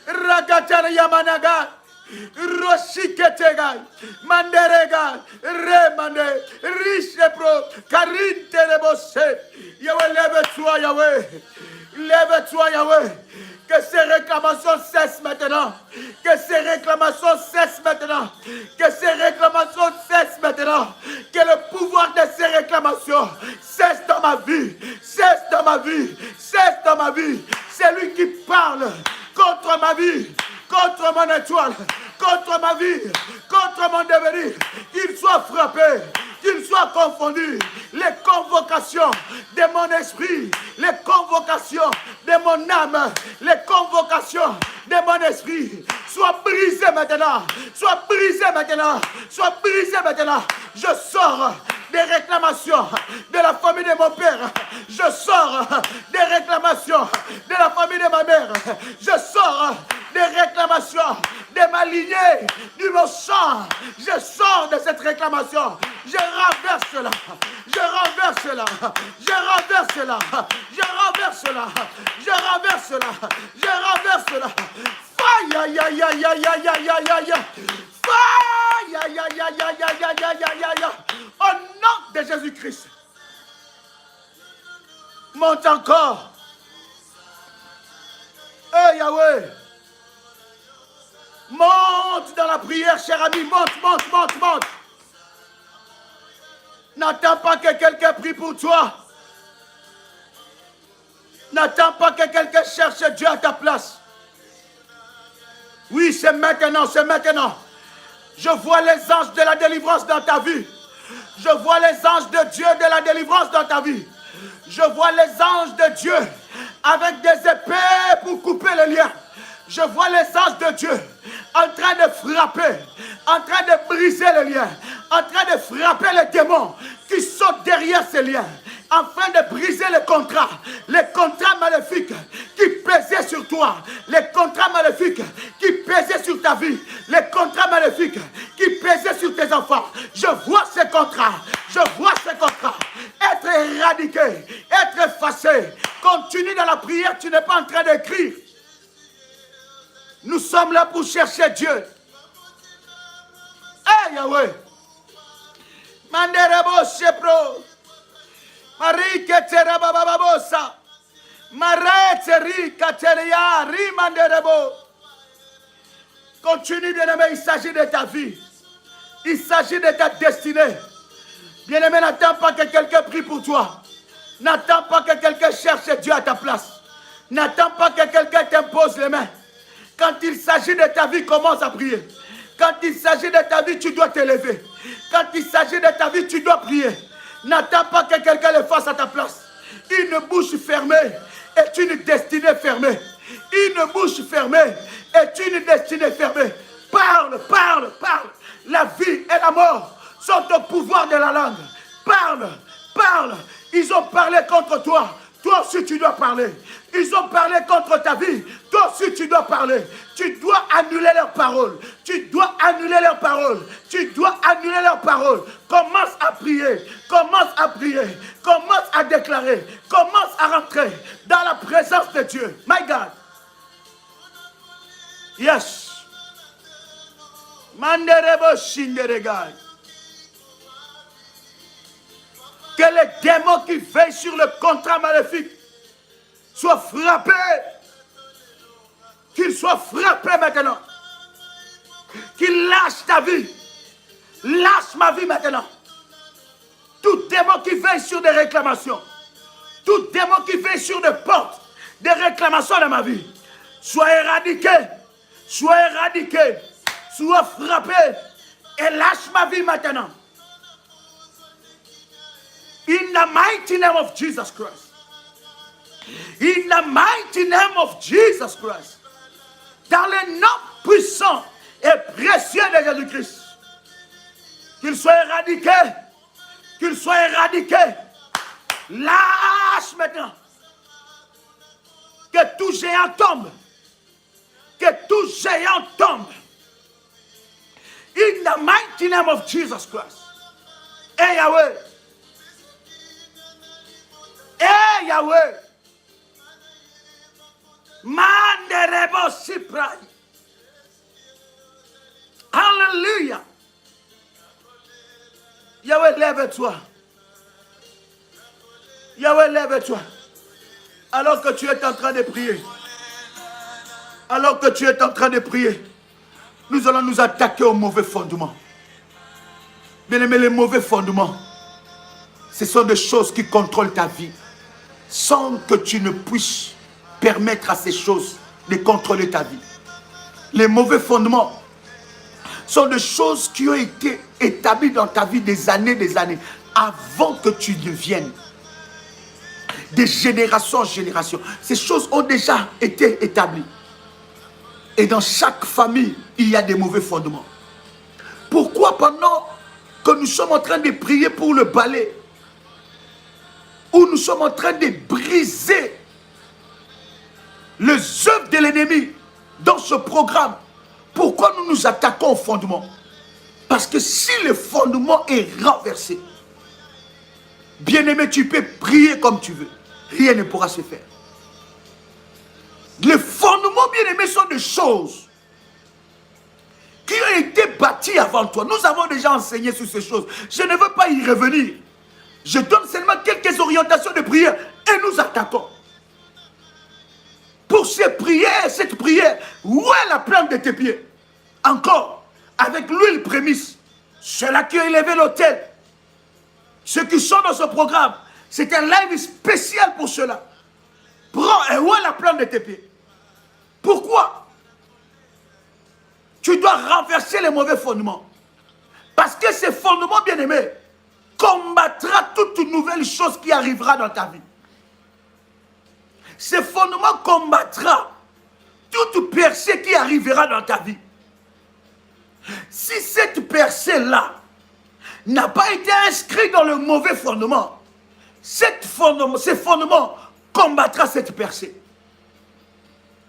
Ragatana yamanaga. Roshiketegai. Manderega. Remande. Rishepro. Karinte lebose. Yahweh, lève-toi, Yahweh. Lève-toi, Yahweh. Que ces réclamations cessent maintenant. Que ces réclamations cessent maintenant. Que ces réclamations cessent maintenant. Que le pouvoir de ces réclamations cesse dans ma vie. Cesse dans ma vie. Cesse dans ma vie. C'est lui qui parle contre ma vie, contre mon étoile, contre ma vie, contre mon devenir. Qu'il soit frappé, qu'il soit confondu. Les convocations de mon esprit, les convocations de mon âme, les convocations de mon esprit soient brisées maintenant, soient brisées maintenant, soient brisées maintenant. Je sors des réclamations de la famille de mon père. Je sors des réclamations de la famille de ma mère. Je sors des réclamations de ma lignée, du mon sang. Je sors de cette réclamation. Je renverse cela. Je renverse cela. Je renverse cela. Je renverse cela. Je renverse cela. Je renverse cela. Aïe, aïe, aïe, aïe, aïe, aïe, aïe, aïe, aïe. Aïe, aïe, aïe, aïe, aïe, aïe, aïe, aïe, aïe, aïe. Au nom de Jésus-Christ. Monte encore. Hey Yahweh. Monte dans la prière, cher ami. Monte, monte, monte, monte. N'attends pas que quelqu'un prie pour toi. N'attends pas que quelqu'un cherche Dieu à ta place. Oui, c'est maintenant, c'est maintenant. Je vois les anges de la délivrance dans ta vie. Je vois les anges de Dieu de la délivrance dans ta vie. Je vois les anges de Dieu avec des épées pour couper les liens. Je vois les anges de Dieu en train de frapper, en train de briser les liens, en train de frapper les démons qui sont derrière ces liens, afin de briser les contrats maléfiques qui pesaient sur toi, les contrats maléfiques qui pesaient sur ta vie, les contrats maléfiques qui pesaient sur tes enfants. Je vois ces contrats, être éradiqués, être effacés. Continue dans la prière, tu n'es pas en train d'écrire. Nous sommes là pour chercher Dieu. Hey Yahweh. Manderebo Shepro. Mariketera bababosa. Mareteri kateria rimanderebo. Continue, bien-aimé, il s'agit de ta vie. Il s'agit de ta destinée. Bien-aimé, n'attends pas que quelqu'un prie pour toi. N'attends pas que quelqu'un cherche Dieu à ta place. N'attends pas que quelqu'un t'impose les mains. Quand il s'agit de ta vie, commence à prier. Quand il s'agit de ta vie, tu dois t'élever. Quand il s'agit de ta vie, tu dois prier. N'attends pas que quelqu'un le fasse à ta place. Une bouche fermée est une destinée fermée. Une bouche fermée est une destinée fermée. Parle, parle, parle. La vie et la mort sont au pouvoir de la langue. Parle, parle. Ils ont parlé contre toi. Toi aussi tu dois parler. Ils ont parlé contre ta vie. Toi aussi tu dois parler. Tu dois annuler leurs paroles. Tu dois annuler leurs paroles. Tu dois annuler leurs paroles. Commence à prier. Commence à prier. Commence à déclarer. Commence à rentrer dans la présence de Dieu. My God. Yes. Manderebo shinderegai. Que les démons qui veillent sur le contrat maléfique soient frappés. Qu'ils soient frappés maintenant. Qu'ils lâchent ta vie. Lâche ma vie maintenant. Tout démon qui veille sur des réclamations. Tout démon qui veille sur des portes. Des réclamations de ma vie. Sois éradiqué. Sois éradiqué. Sois frappé. Et lâche ma vie maintenant. In the mighty name of Jesus Christ. In the mighty name of Jesus Christ. Dans le nom puissant et précieux de Jésus-Christ. Qu'il soit éradiqué. Qu'il soit éradiqué. Lâche maintenant. Que tout géant tombe. Que tout géant tombe. In the mighty name of Jesus Christ. Eh Yahweh. Eh Yahweh. Manderebo Siprai. Alléluia. Yahweh, lève-toi. Yahweh, lève-toi. Alors que tu es en train de prier. Alors que tu es en train de prier. Nous allons nous attaquer aux mauvais fondements. Bien-aimé, les mauvais fondements, ce sont des choses qui contrôlent ta vie. Sans que tu ne puisses permettre à ces choses de contrôler ta vie. Les mauvais fondements sont des choses qui ont été établies dans ta vie des années avant que tu ne viennes. De génération en génération. Ces choses ont déjà été établies. Et dans chaque famille, il y a des mauvais fondements. Pourquoi pendant que nous sommes en train de prier pour le balai, où nous sommes en train de briser les œuvres de l'ennemi dans ce programme, pourquoi nous nous attaquons au fondement? Parce que si le fondement est renversé, bien-aimé, tu peux prier comme tu veux. Rien ne pourra se faire. Les fondements, bien-aimés, sont des choses qui ont été bâties avant toi. Nous avons déjà enseigné sur ces choses. Je ne veux pas y revenir. Je donne seulement quelques orientations de prière et nous attaquons. Pour cette prière, où est la plante de tes pieds? Encore, avec l'huile prémisse, ceux-là qui ont élevé l'autel, ceux qui sont dans ce programme, c'est un live spécial pour cela. Prends et où est la plante de tes pieds? Pourquoi? Tu dois renverser les mauvais fondements. Parce que ces fondements, bien-aimés, combattra toute nouvelle chose qui arrivera dans ta vie. Ces fondements combattra toute percée qui arrivera dans ta vie. Si cette percée-là n'a pas été inscrite dans le mauvais fondement, ces fondements combattra cette percée.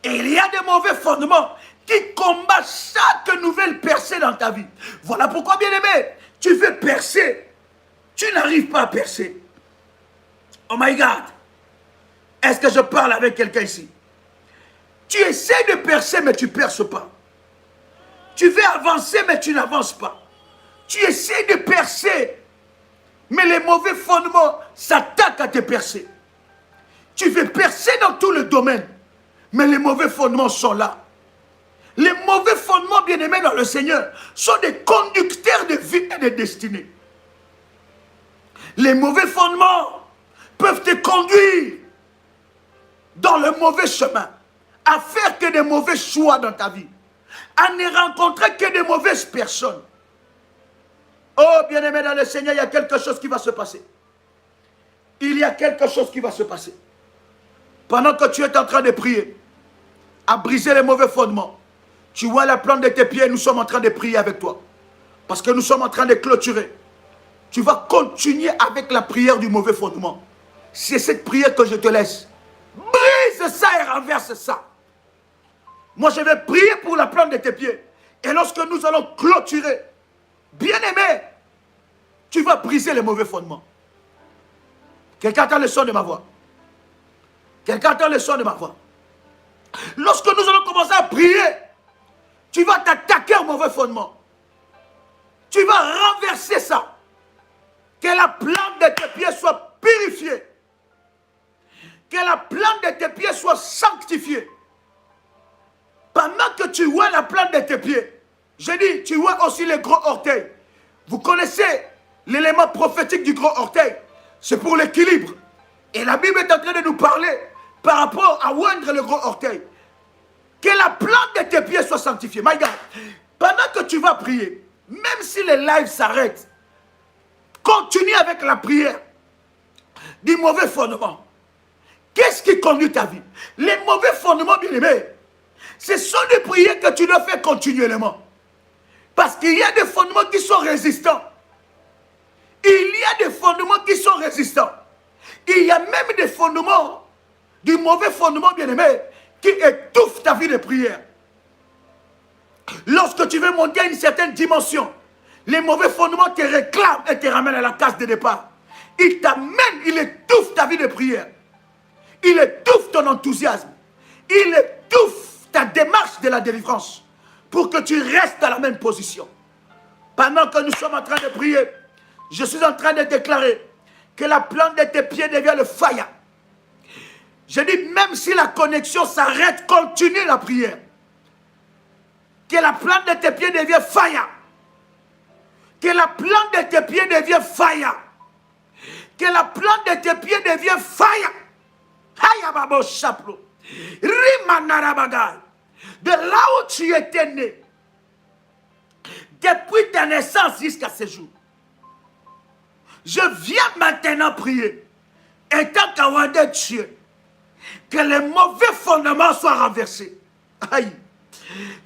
Et il y a des mauvais fondements qui combattent chaque nouvelle percée dans ta vie. Voilà pourquoi, bien-aimé, tu veux percer. Tu n'arrives pas à percer. Oh my God. Est-ce que je parle avec quelqu'un ici? Tu essaies de percer, mais tu ne perces pas. Tu veux avancer, mais tu n'avances pas. Tu essaies de percer, mais les mauvais fondements s'attaquent à tes percées. Tu veux percer dans tout le domaine, mais les mauvais fondements sont là. Les mauvais fondements, bien-aimés dans le Seigneur, sont des conducteurs de vie et de destinée. Les mauvais fondements peuvent te conduire dans le mauvais chemin, à faire que des mauvais choix dans ta vie, à ne rencontrer que des mauvaises personnes. Oh, bien-aimé dans le Seigneur, il y a quelque chose qui va se passer. Il y a quelque chose qui va se passer. Pendant que tu es en train de prier, à briser les mauvais fondements, tu vois la plante de tes pieds, nous sommes en train de prier avec toi. Parce que nous sommes en train de clôturer. Tu vas continuer avec la prière du mauvais fondement. C'est cette prière que je te laisse. Brise ça et renverse ça. Moi, je vais prier pour la plante de tes pieds. Et lorsque nous allons clôturer, bien-aimé, tu vas briser les mauvais fondements. Quelqu'un entend le son de ma voix? Quelqu'un entend le son de ma voix? Lorsque nous allons commencer à prier, tu vas t'attaquer au mauvais fondement. Tu vas renverser ça. Que la plante de tes pieds soit purifiée. Que la plante de tes pieds soit sanctifiée. Pendant que tu vois la plante de tes pieds, je dis, tu vois aussi les gros orteils. Vous connaissez l'élément prophétique du gros orteil. C'est pour l'équilibre. Et la Bible est en train de nous parler par rapport à oindre le gros orteil. Que la plante de tes pieds soit sanctifiée. My God, pendant que tu vas prier, même si les lives s'arrêtent, continue avec la prière du mauvais fondement. Qu'est-ce qui conduit ta vie? Les mauvais fondements, bien aimés, ce sont des prières que tu dois faire continuellement. Parce qu'il y a des fondements qui sont résistants. Il y a des fondements qui sont résistants. Il y a même des fondements, du mauvais fondement, bien aimé, qui étouffent ta vie de prière. Lorsque tu veux monter à une certaine dimension, Les mauvais fondements te réclament et te ramènent à la case de départ. Il t'amène, il étouffe ta vie de prière. Il étouffe ton enthousiasme. Il étouffe ta démarche de la délivrance pour que tu restes dans la même position. Pendant que nous sommes en train de prier, je suis en train de déclarer que la plante de tes pieds devient le faya. Je dis, même si la connexion s'arrête, continue la prière. Que la plante de tes pieds devienne faya. Que la plante de tes pieds devienne faya. Que la plante de tes pieds devienne faya. Haya babo chaplo. Rimanarabagai. De là où tu étais né. Depuis ta naissance jusqu'à ce jour. Je viens maintenant prier. Étant qu'à de Dieu. Que les mauvais fondements soient renversés. Aïe.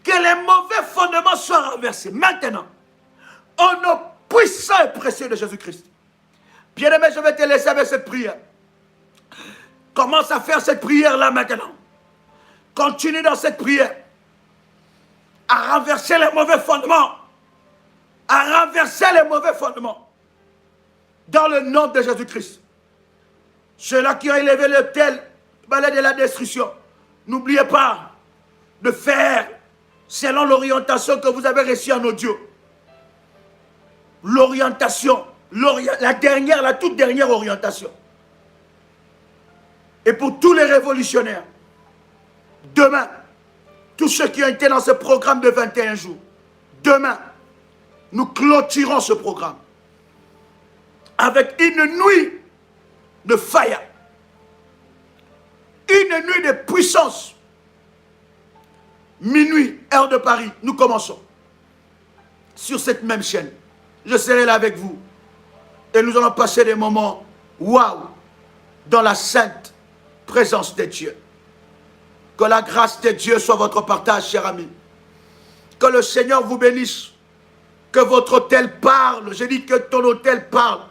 Que les mauvais fondements soient renversés. Maintenant. Au nom puissant et précieux de Jésus-Christ. Bien-aimé, je vais te laisser avec cette prière. Commence à faire cette prière-là maintenant. Continue dans cette prière. À renverser les mauvais fondements. À renverser les mauvais fondements. Dans le nom de Jésus-Christ. Ceux-là qui ont élevé l'autel de la destruction. N'oubliez pas de faire selon l'orientation que vous avez reçue en audio. L'orientation, la toute dernière orientation. Et pour tous les révolutionnaires, demain, tous ceux qui ont été dans ce programme de 21 jours, demain, nous clôturons ce programme avec une nuit de faya, une nuit de puissance. Minuit, heure de Paris, nous commençons sur cette même chaîne. Je serai là avec vous et nous allons passer des moments waouh dans la sainte présence de Dieu. Que la grâce de Dieu soit votre partage, chers amis. Que le Seigneur vous bénisse. Que votre autel parle. Je dis que ton autel parle.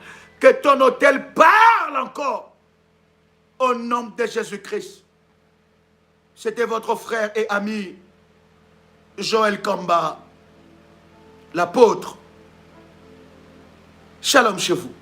Que ton autel parle encore. Au nom de Jésus-Christ. C'était votre frère et ami Joël Kamba, l'apôtre. Shalom chez vous.